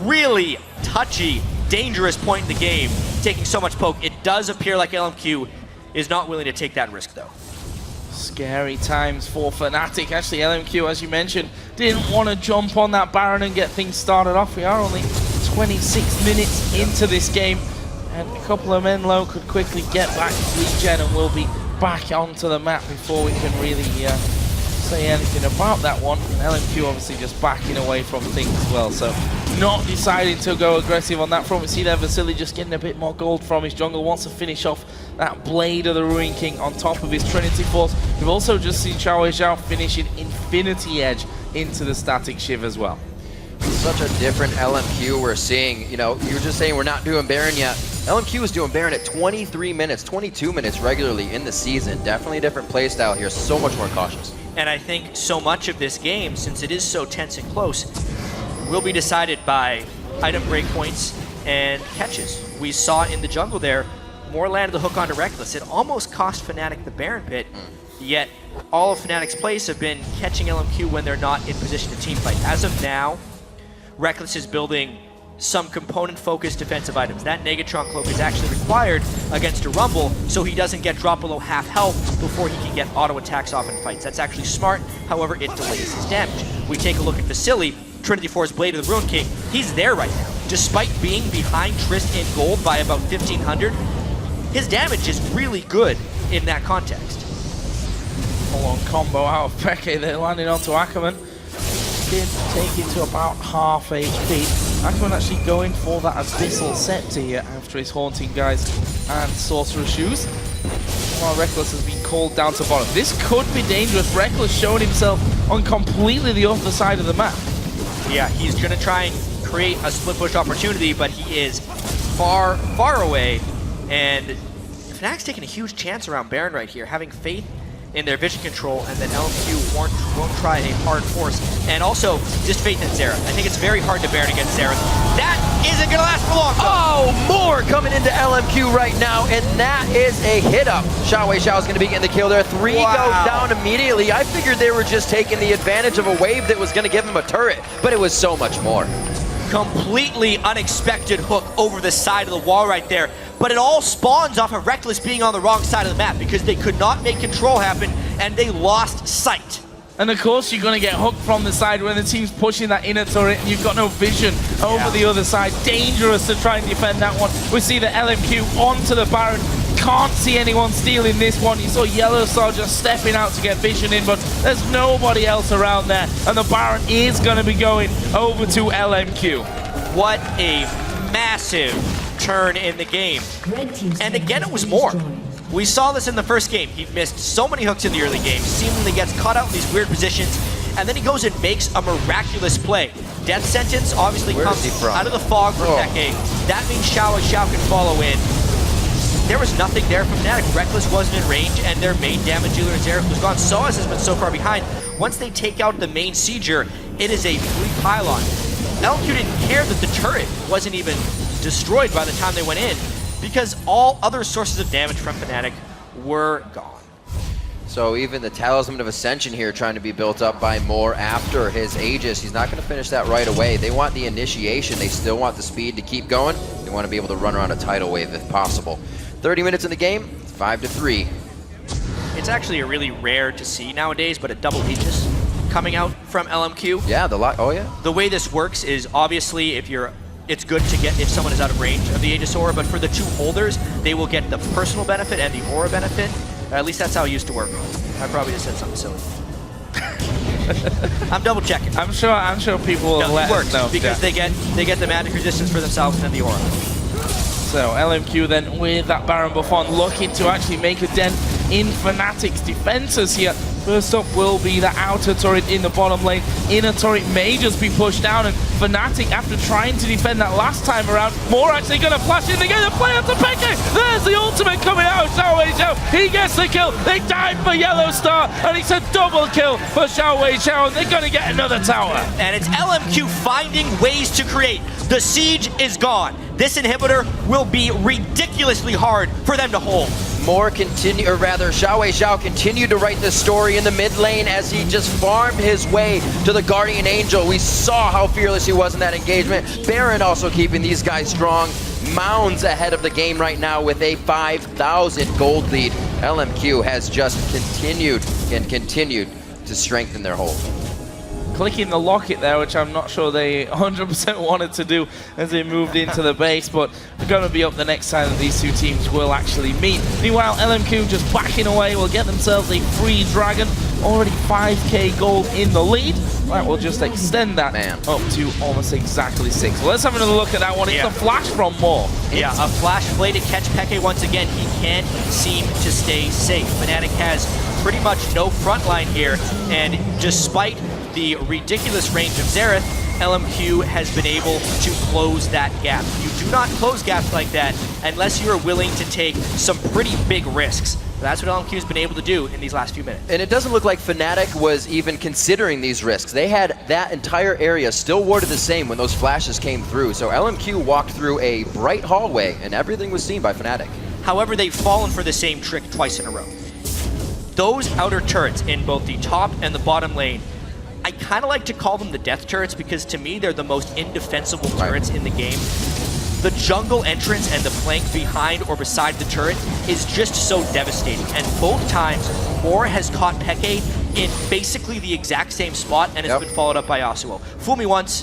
really touchy, dangerous point in the game, taking so much poke. It does appear like LMQ is not willing to take that risk, though. Scary times for Fnatic. Actually, LMQ, as you mentioned, didn't want to jump on that Baron and get things started off. We are only 26 minutes into this game, and a couple of men low could quickly get back to regen and will be back onto the map before we can really say anything about that one. And LMQ obviously just backing away from things as well, so not deciding to go aggressive on that front. We see there Vasily just getting a bit more gold from his jungle, wants to finish off that Blade of the Ruin King on top of his Trinity Force. We've also just seen Xiao finishing Infinity Edge into the Static Shiv as well. Such a different LMQ we're seeing. You know, you were just saying we're not doing Baron yet. LMQ is doing Baron at 23 minutes, 22 minutes regularly in the season. Definitely a different playstyle here, so much more cautious. And I think so much of this game, since it is so tense and close, will be decided by item breakpoints and catches. We saw in the jungle there, Moore landed the hook onto Reckless. It almost cost Fnatic the Baron pit, yet all of Fnatic's plays have been catching LMQ when they're not in position to teamfight. As of now, Reckless is building some component-focused defensive items. That Negatron Cloak is actually required against a Rumble, so he doesn't get dropped below half health before he can get auto attacks off in fights. That's actually smart, however, it delays his damage. We take a look at Vasily, Trinity Force Blade of the Ruin King. He's there right now. Despite being behind Trist in gold by about 1,500, his damage is really good in that context. Full-on combo out of Peke, they're landing onto Ackerman. Did take it to about half HP. Ackerman actually going for that Abyssal Scepter here after his Haunting Guys and Sorcerer's Shoes. While Reckless has been called down to bottom. This could be dangerous. Reckless showing himself on completely the other side of the map. Yeah, he's going to try and create a split push opportunity, but he is far, far away. And Fnatic's taking a huge chance around Baron right here, having faith in their vision control, and then LMQ won't try a hard force. And also, just faith in Xerath. I think it's very hard to Baron against Xerath. That isn't going to last for long, though. Oh, Moore coming into LMQ right now, and that is a hit up. Xiao is going to be getting the kill there. 3 goes down immediately. I figured they were just taking the advantage of a wave that was going to give him a turret, but it was so much more. Completely unexpected hook over the side of the wall right there. but it all spawns off of Reckless being on the wrong side of the map because they could not make control happen and they lost sight. And of course you're going to get hooked from the side when the team's pushing that inner turret and you've got no vision over the other side. Dangerous to try and defend that one. We see the LMQ onto the Baron. Can't see anyone stealing this one. You saw Yellowstar just stepping out to get vision in, but there's nobody else around there. And the Baron is going to be going over to LMQ. What a massive turn in the game. And again, it was more. We saw this in the first game. He missed so many hooks in the early game, seemingly gets caught out in these weird positions, and then he goes and makes a miraculous play. Death Sentence obviously comes out of the fog for Peke. That means Xiao can follow in. There was nothing there from Fnatic. Reckless wasn't in range, and their main damage dealer, Xerath, was gone. Soaz has been so far behind. Once they take out the main Sieger, it is a free pylon. LMQ didn't care that the turret wasn't even destroyed by the time they went in, because all other sources of damage from Fnatic were gone. So even the Talisman of Ascension here trying to be built up by Moore after his Aegis. He's not going to finish that right away. They want the initiation. They still want the speed to keep going. They want to be able to run around a tidal wave if possible. 30 minutes in the game, 5-3. It's actually a really rare to see nowadays, but a double Aegis coming out from LMQ. Yeah, oh yeah. The way this works is obviously it's good to get if someone is out of range of the Aegis Aura, but for the two holders, they will get the personal benefit and the Aura benefit. At least that's how it used to work. I probably just said something silly. I'm double checking. I'm sure people will let us know. Because they get the magic resistance for themselves and the Aura. So LMQ then with that Baron buff on, looking to actually make a dent in Fnatic's defenses here. First up will be the outer turret in the bottom lane. Inner turret may just be pushed down, and Fnatic, after trying to defend that last time around, Moore actually going to flash in. They get a play out to Peke. There's the ultimate coming out. Xiao. He gets the kill. They died for Yellowstar, and it's a double kill for Xiao. They're going to get another tower. And it's LMQ finding ways to create. The siege is gone. This inhibitor will be ridiculously hard for them to hold. Moore continue, or rather, Xiao continued to write the story in the mid lane as he just farmed his way to the Guardian Angel. We saw how fearless he was in that engagement. Baron also keeping these guys strong. Mounds ahead of the game right now with a 5,000 gold lead. LMQ has just continued to strengthen their hold. Clicking the locket there, which I'm not sure they 100% wanted to do as they moved into the base, but they're going to be up the next time that these two teams will actually meet. Meanwhile, LMQ just backing away will get themselves a free dragon. Already 5k gold in the lead. Right, we'll just extend that up to almost exactly 6. So let's have another look at that one. It's a flash from Moore. Yeah, a flash play to catch Peke once again. He can't seem to stay safe. Fnatic has pretty much no front line here, and despite the ridiculous range of Xerath, LMQ has been able to close that gap. You do not close gaps like that unless you are willing to take some pretty big risks. That's what LMQ has been able to do in these last few minutes. And it doesn't look like Fnatic was even considering these risks. They had that entire area still warded the same when those flashes came through. So LMQ walked through a bright hallway and everything was seen by Fnatic. However, they've fallen for the same trick twice in a row. Those outer turrets in both the top and the bottom lane, I kind of like to call them the death turrets because to me they're the most indefensible turrets in the game. The jungle entrance and the flank behind or beside the turret is just so devastating. And both times, Moore has caught Peke in basically the exact same spot and has been followed up by Yasuo. Fool me once,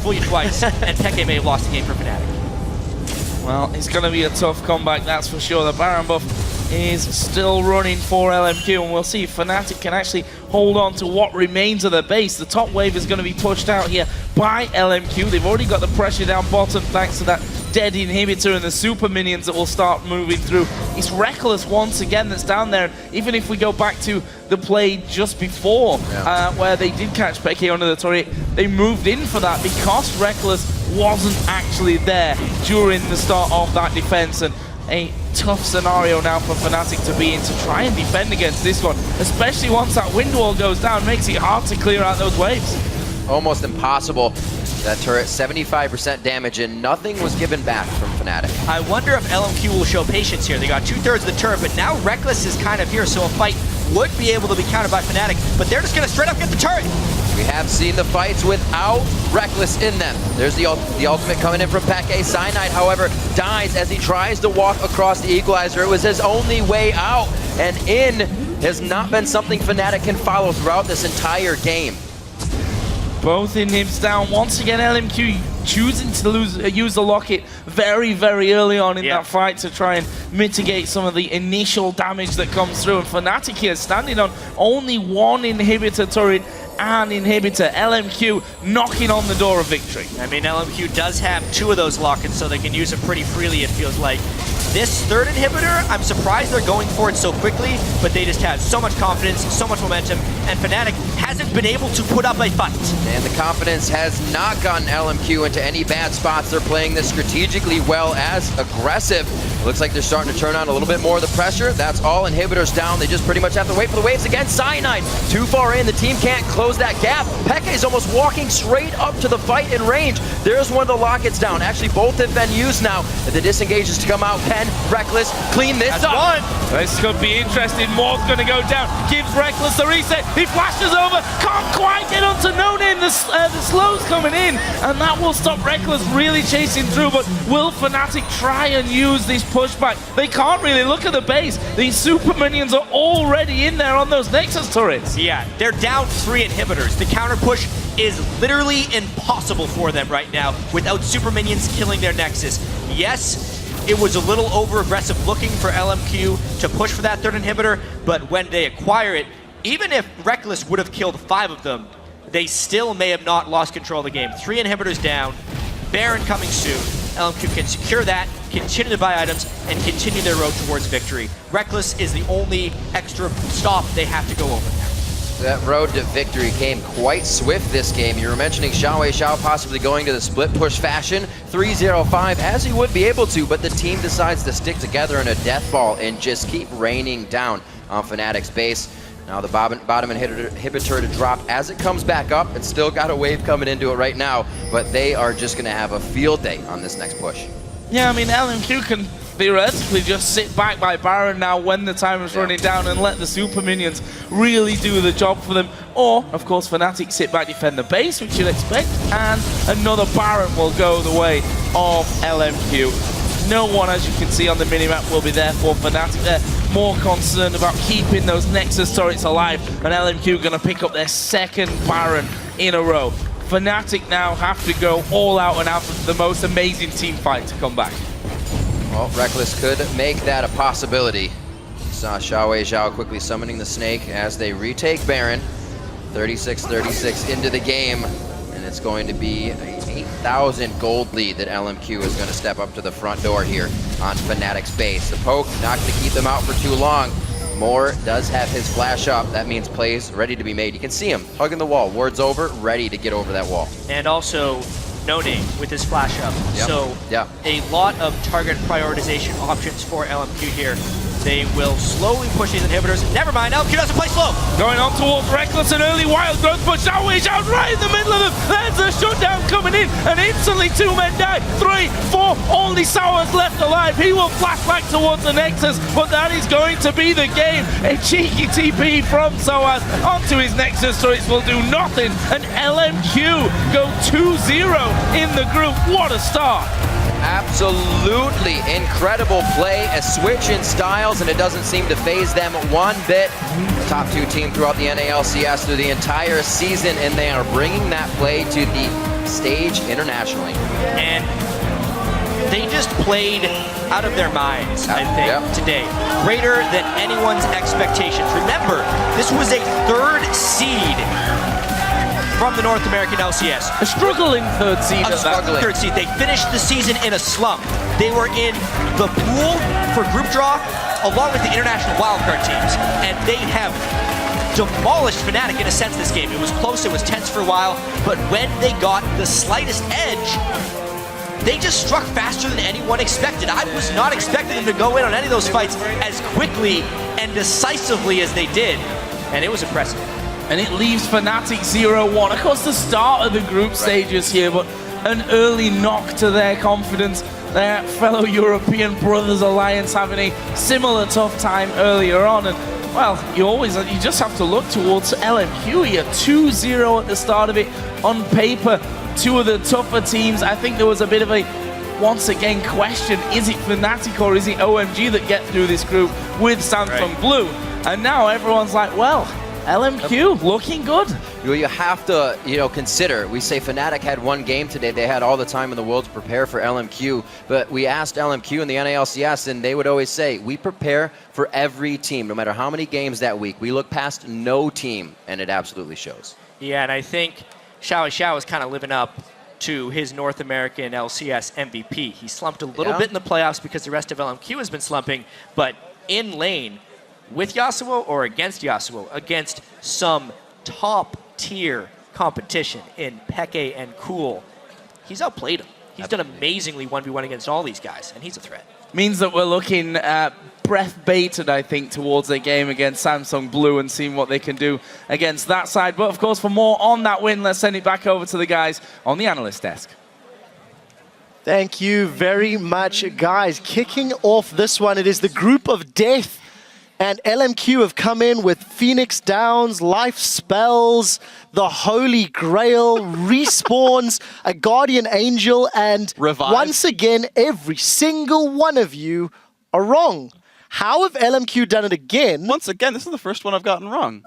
fool you twice, and Peke may have lost the game for Fnatic. Well, it's going to be a tough comeback, that's for sure. The Baron buff is still running for LMQ, and we'll see if Fnatic can actually hold on to what remains of the base. The top wave is going to be pushed out here by LMQ. They've already got the pressure down bottom thanks to that dead inhibitor and the super minions that will start moving through. It's Reckless once again that's down there. Even if we go back to the play just before where they did catch Peke under the turret, they moved in for that because Reckless wasn't actually there during the start of that defense. And a tough scenario now for Fnatic to be in to try and defend against this one, especially once that wind wall goes down. Makes it hard to clear out those waves. Almost impossible. That turret, 75% damage, and nothing was given back from Fnatic. I wonder if LMQ will show patience here. They got 2/3 of the turret, but now Reckless is kind of here, so a fight would be able to be countered by Fnatic, but they're just going to straight up get the turret. We have seen the fights without Reckless in them. There's the ultimate coming in from Peke. Cyanide, however, dies as he tries to walk across the equalizer. It was his only way out, and in has not been something Fnatic can follow throughout this entire game. Both inhibs down. Once again, LMQ choosing to use the locket very, very early on in that fight to try and mitigate some of the initial damage that comes through. And Fnatic here standing on only one inhibitor turret and inhibitor. LMQ knocking on the door of victory. I mean, LMQ does have 2 of those lockets, so they can use it pretty freely, it feels like. This third inhibitor, I'm surprised they're going for it so quickly, but they just have so much confidence, so much momentum, and Fnatic hasn't been able to put up a fight. And the confidence has not gotten LMQ into any bad spots. They're playing this strategically well as aggressive. Looks like they're starting to turn on a little bit more of the pressure. That's all inhibitors down. They just pretty much have to wait for the waves again. Cyanide too far in. The team can't close that gap. Peke is almost walking straight up to the fight in range. There's one of the lockets down. Actually, both have been used now. If the disengage is to come out, Ken, Reckless, clean this up. One. This could be interesting. Moore's going to go down. Gives Reckless the reset. He flashes over. Can't quite get onto No Name. The slow's coming in. And that will stop Reckless really chasing through. But will Fnatic try and use this pushback? They can't really. Look at the base. These super minions are already in there on those Nexus turrets. Yeah, they're down 3 inhibitors. The counter push is literally impossible for them right now without super minions killing their Nexus. Yes, it was a little over-aggressive looking for LMQ to push for that third inhibitor, but when they acquire it, even if Reckless would have killed 5 of them, they still may have not lost control of the game. 3 inhibitors down, Baron coming soon. LMQ can secure that, continue to buy items, and continue their road towards victory. Reckless is the only extra stop they have to go over there. That road to victory came quite swift this game. You were mentioning Xiao possibly going to the split push fashion, 3-0-5, as he would be able to, but the team decides to stick together in a death ball and just keep raining down on Fnatic's base. Now the bottom inhibitor to drop as it comes back up. It's still got a wave coming into it right now, but they are just going to have a field day on this next push. Yeah, I mean, LMQ can theoretically just sit back by Baron now when the time is running down and let the super minions really do the job for them. Or, of course, Fnatic sit back, defend the base, which you'd expect, and another Baron will go the way of LMQ. No one, as you can see on the minimap, will be there for Fnatic. They're more concerned about keeping those Nexus turrets alive, and LMQ going to pick up their second Baron in a row. Fnatic now have to go all out and have the most amazing team fight to come back. Well, Reckless could make that a possibility. Saw Xiao quickly summoning the snake as they retake Baron. 36-36 into the game, and it's going to be an 8,000 gold lead that LMQ is going to step up to the front door here on Fnatic's base. The poke not going to keep them out for too long. Moore does have his flash up. That means plays ready to be made. You can see him hugging the wall. Ward's over, ready to get over that wall. And also, No Name with his flash up. Yep. So a lot of target prioritization options for LMQ here. They will slowly push these inhibitors. Never mind, LMQ doesn't play slow. Going on towards Reckless, an early wild growth, but Xiao out right in the middle of them. There's a shutdown coming in, and instantly 2 men die. 3, 4, only Sour's left alive. He will flash back towards the Nexus, but that is going to be the game. A cheeky TP from Soaz onto his Nexus turrets will do nothing, and LMQ go 2-0 in the group. What a start. Absolutely incredible play, a switch in styles, and it doesn't seem to phase them one bit. The top 2 team throughout the NALCS through the entire season, and they are bringing that play to the stage internationally. And they just played out of their minds, I think, today. Greater than anyone's expectations. Remember, this was a 3rd seed from the North American LCS. A struggling 3rd seed. Third seed. They finished the season in a slump. They were in the pool for group draw along with the international wildcard teams, and they have demolished Fnatic in a sense this game. It was close, it was tense for a while, but when they got the slightest edge, they just struck faster than anyone expected. I was not expecting them to go in on any of those fights as quickly and decisively as they did, and it was impressive. And it leaves Fnatic 0-1. Of course, the start of the group stages here, but an early knock to their confidence. Their fellow European Brothers Alliance having a similar tough time earlier on. And Well, you just have to look towards LMQ here. 2-0 at the start of it. On paper, two of the tougher teams. I think there was a bit of a, once again, question. Is it Fnatic or is it OMG that get through this group with Samsung Blue? And now everyone's like, well, LMQ looking good. Well, you have to, consider. We say Fnatic had one game today. They had all the time in the world to prepare for LMQ. But we asked LMQ in the NALCS, and they would always say, we prepare for every team, no matter how many games that week. We look past no team, and it absolutely shows. Yeah, and I think Xiao is kind of living up to his North American LCS MVP. He slumped a little bit in the playoffs because the rest of LMQ has been slumping, but in lane, with Yasuo or against Yasuo, against some top-tier competition in Peke and Cool, he's outplayed him. He's done amazingly 1v1 against all these guys, and he's a threat. Means that we're looking breath baited, I think, towards a game against Samsung Blue and seeing what they can do against that side. But, of course, for more on that win, let's send it back over to the guys on the analyst desk. Thank you very much, guys. Kicking off this one, it is the group of death. And LMQ have come in with Phoenix Downs, Life Spells, the Holy Grail, Respawns, a Guardian Angel, and Revive. Once again, every single one of you are wrong. How have LMQ done it again? Once again, this is the first one I've gotten wrong.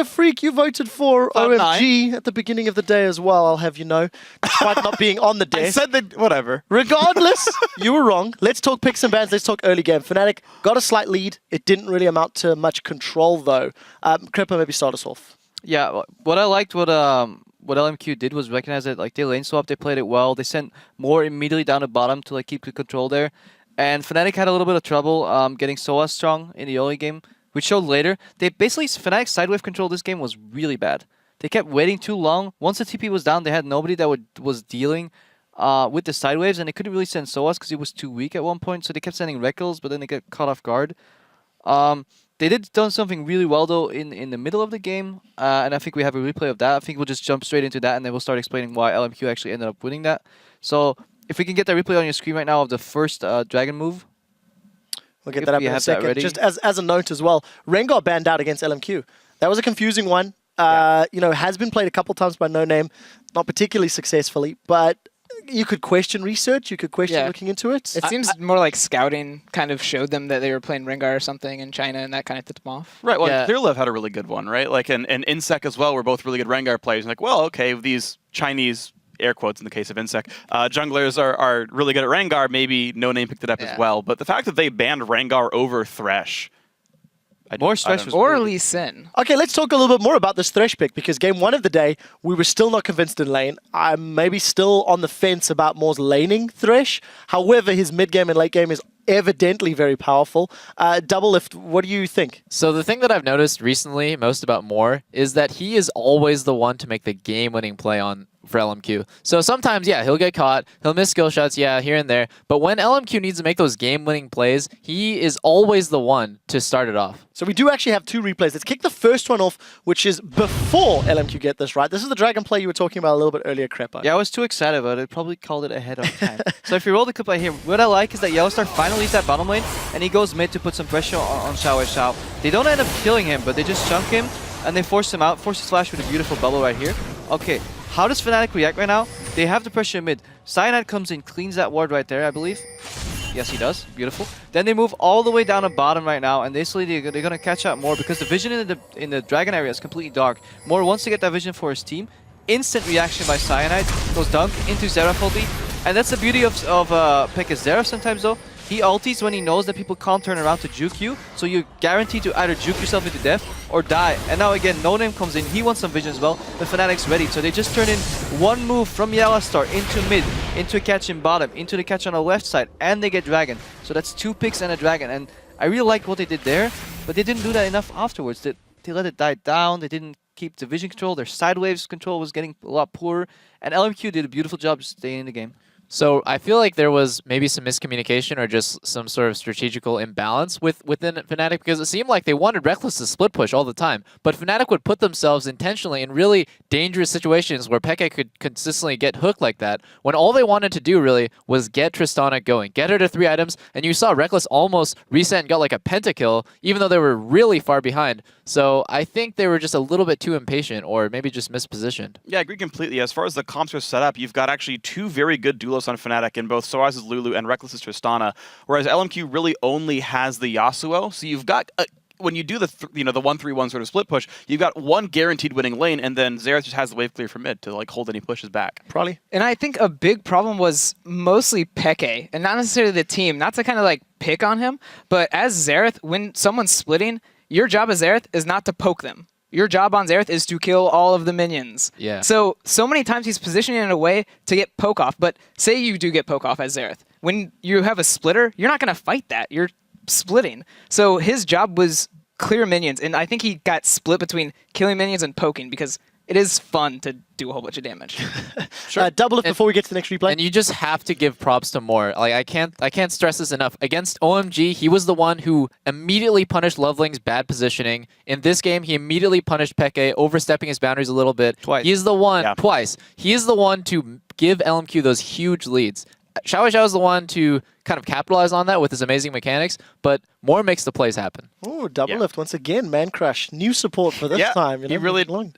Freak, you voted for OMG at the beginning of the day as well, I'll have you know, despite not being on the desk. I said that, whatever. Regardless, you were wrong. Let's talk picks and bans. Let's talk early game. Fnatic got a slight lead. It didn't really amount to much control, though. Cripper, maybe start us off. Yeah, what I liked, what LMQ did was recognize that they lane swap, they played it well. They sent more immediately down the bottom to keep the control there. And Fnatic had a little bit of trouble getting Soa strong in the early game, which showed later. Fnatic's sidewave control this game was really bad. They kept waiting too long. Once the TP was down, they had nobody that was dealing with the sidewaves, and they couldn't really send Soas because he was too weak at one point. So they kept sending Reckles, but then they got caught off guard. They did done something really well though in the middle of the game, and I think we have a replay of that. I think we'll just jump straight into that, and then we'll start explaining why LMQ actually ended up winning that. So if we can get that replay on your screen right now of the first dragon move. We'll get that up in a second. Just as a note as well, Rengar banned out against LMQ. That was a confusing one. Has been played a couple times by No Name, not particularly successfully, but you could question research, you could question looking into it. It seems more like scouting kind of showed them that they were playing Rengar or something in China, and that kind of tipped them off. Right, well, Clearlove had a really good one, right? And Insec as well were both really good Rengar players. Okay, these Chinese, air quotes in the case of Insec, junglers are really good at Rengar. Maybe No Name picked it up as well. But the fact that they banned Rengar over Thresh, or Lee Sin. Okay, let's talk a little bit more about this Thresh pick, because game one of the day, we were still not convinced in lane. I'm maybe still on the fence about Moore's laning Thresh. However, his mid game and late game is evidently very powerful. Double Lift, what do you think? So the thing that I've noticed recently most about Moore is that he is always the one to make the game-winning play for LMQ. So sometimes, he'll get caught, he'll miss skill shots, here and there, but when LMQ needs to make those game-winning plays, he is always the one to start it off. So we do actually have two replays. Let's kick the first one off, which is before LMQ get this right. This is the dragon play you were talking about a little bit earlier, Creppo. Yeah, I was too excited about it. Probably called it ahead of time. So if you roll the clip right here, what I like is that Yellowstar finally leaves that bottom lane, and he goes mid to put some pressure on Xiao. They don't end up killing him, but they just chunk him, and they force him out. Force his flash with a beautiful bubble right here. Okay. How does Fnatic react right now? They have the pressure mid. Cyanide comes in, cleans that ward right there, I believe. Yes, he does. Beautiful. Then they move all the way down to bottom right now, and basically they're going to catch up more because the vision in the dragon area is completely dark. More wants to get that vision for his team. Instant reaction by Cyanide. Goes dunk into Xerath ulti. And that's the beauty of Pekka's Xerath sometimes though. He ultis when he knows that people can't turn around to juke you, so you're guaranteed to either juke yourself into death or die. And now again, No Name comes in, he wants some vision as well, the Fnatic's ready. So they just turn in one move from Yellowstar into mid, into a catch in bottom, into the catch on the left side, and they get Dragon. So that's 2 picks and a Dragon, and I really like what they did there, but they didn't do that enough afterwards. They let it die down, they didn't keep the vision control, their sideways control was getting a lot poorer, and LMQ did a beautiful job staying in the game. So I feel like there was maybe some miscommunication or just some sort of strategical imbalance within Fnatic, because it seemed like they wanted Reckless to split push all the time, but Fnatic would put themselves intentionally in really dangerous situations where Peke could consistently get hooked like that, when all they wanted to do really was get Tristana going, get her to 3 items, and you saw Reckless almost reset and got like a pentakill, even though they were really far behind. So I think they were just a little bit too impatient, or maybe just mispositioned. Yeah, I agree completely. As far as the comps are set up, you've got actually 2 very good duelos on Fnatic in both Soaz's Lulu and Reckless's Tristana, whereas LMQ really only has the Yasuo. So you've got when you do the 1-3-1 sort of split push, you've got one guaranteed winning lane, and then Xerath just has the wave clear for mid to like hold any pushes back. Probably. And I think a big problem was mostly Peke, and not necessarily the team. Not to kind of like pick on him, but as Xerath, when someone's splitting, your job as Xerath is not to poke them. Your job on Xerath is to kill all of the minions. Yeah. So many times he's positioning in a way to get poke off, but say you do get poke off as Xerath. When you have a splitter, you're not going to fight that. You're splitting. So his job was clear minions, and I think he got split between killing minions and poking because it is fun to do a whole bunch of damage. Sure. Double it before we get to the next replay. And you just have to give props to Moore. Like I can't stress this enough. Against OMG, he was the one who immediately punished Loveling's bad positioning. In this game, he immediately punished Peke, overstepping his boundaries a little bit. Twice. He's the one twice. He is the one to give LMQ those huge leads. Xiao Xiao is the one to kind of capitalize on that with his amazing mechanics, but Moore makes the plays happen. Oh, double lift once again, Man Crush. New support for this time. You know,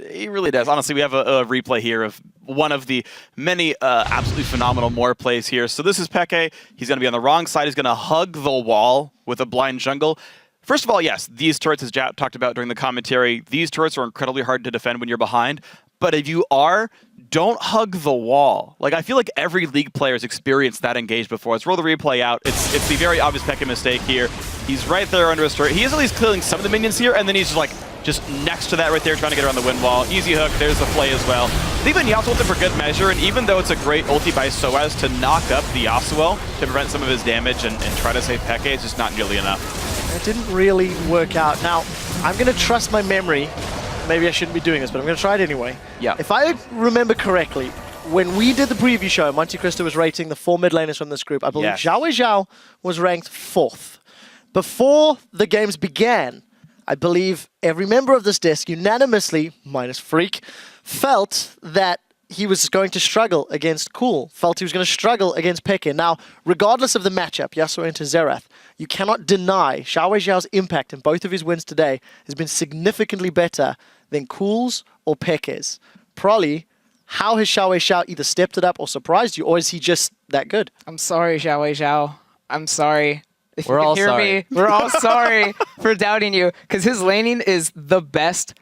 he really does. Honestly, we have a replay here of one of the many absolutely phenomenal Moore plays here. So this is Peke. He's going to be on the wrong side. He's going to hug the wall with a blind jungle. First of all, yes, these turrets, as Jat talked about during the commentary, these turrets are incredibly hard to defend when you're behind. But if you are, don't hug the wall. Like, I feel like every League player has experienced that engage before. Let's roll the replay out. It's the very obvious Peke mistake here. He's right there under his turret. He is at least killing some of the minions here, and then he's just next to that right there, trying to get around the wind wall. Easy hook. There's the play as well. Even Yasuo ulted for good measure, and even though it's a great ulti by Soaz to knock up the Yasuo to prevent some of his damage and try to save Peke, it's just not nearly enough. It didn't really work out. Now, I'm going to trust my memory. Maybe I shouldn't be doing this, but I'm going to try it anyway. Yeah. If I remember correctly, when we did the preview show, Monte Cristo was rating the 4 mid laners from this group. I believe Xiao Xiao was ranked 4th. Before the games began, I believe every member of this desk unanimously, minus Freak, felt that he was going to struggle against Cool, felt he was going to struggle against Peke. Now, regardless of the matchup, Yasuo into Xerath, you cannot deny Xiao Xiao's impact in both of his wins today has been significantly better than Cool's or Peke's. Prolly, how has Xiao Xiao either stepped it up or surprised you, or is he just that good? I'm sorry, Xiao Xiao. I'm sorry. If We're you can all hear sorry. me, we're all sorry for doubting you, because his laning is the best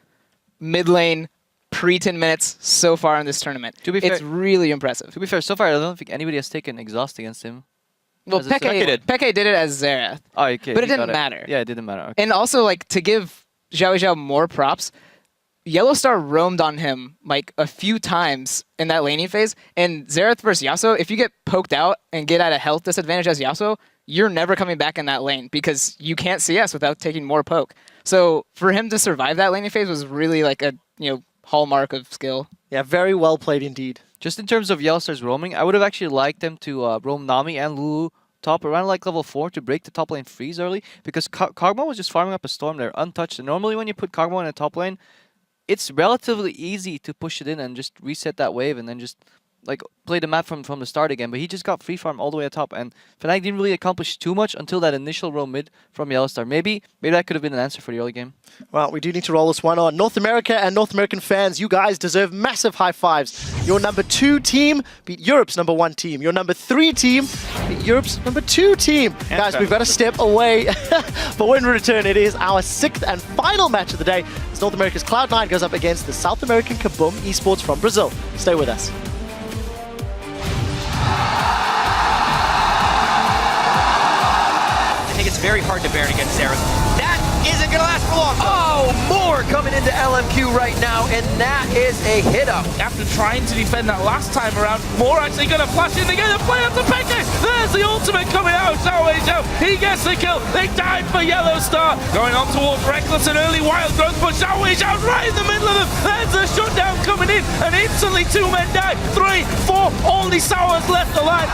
mid lane pre-10 minutes so far in this tournament. To be fair, it's really impressive. To be fair, so far I don't think anybody has taken exhaust against him. Well, Peke did it as Xerath. Oh, okay. But it he got didn't matter. Yeah, it didn't matter. Okay. And also, like, to give Xiao Xiao more props, Yellowstar roamed on him like a few times in that laning phase, and Xerath versus Yasuo, if you get poked out and get at a health disadvantage as Yasuo, you're never coming back in that lane because you can't CS without taking more poke. So for him to survive that laning phase was really like a hallmark of skill. Yeah, very well played indeed. Just in terms of Yellowstar's roaming, I would have actually liked them to roam Nami and Lulu top around like level 4 to break the top lane freeze early, because Kog'Maw was just farming up a storm there untouched. And normally when you put Kog'Maw in a top lane, it's relatively easy to push it in and just reset that wave and then just like play the map from the start again. But he just got free farm all the way at top, and Fnatic didn't really accomplish too much until that initial roam mid from Yellowstar. Maybe that could have been an answer for the early game. Well, we do need to roll this one on. North America and North American fans, you guys deserve massive high fives. Your number 2 team beat Europe's number 1 team. Your number 3 team beat Europe's number 2 team. And guys, we've got to step away. But when we return, it is our 6th and final match of the day as North America's Cloud9 goes up against the South American Kaboom Esports from Brazil. Stay with us. I think it's very hard to Baron against Xerath. That isn't going to last for long. Oh, more coming into LMQ right now, and that is a hit up. After trying to defend that last time around, more actually going to flash in. They're going to play up to Peke. There's the ultimate coming out. Xiao. He gets the kill. They died for Yellow Star. Going on towards Reckless and early Wild Growth, but Xiao right in the middle of them. There's the shutdown coming in, and instantly 2 men die. 3, 4, only Sours left alive.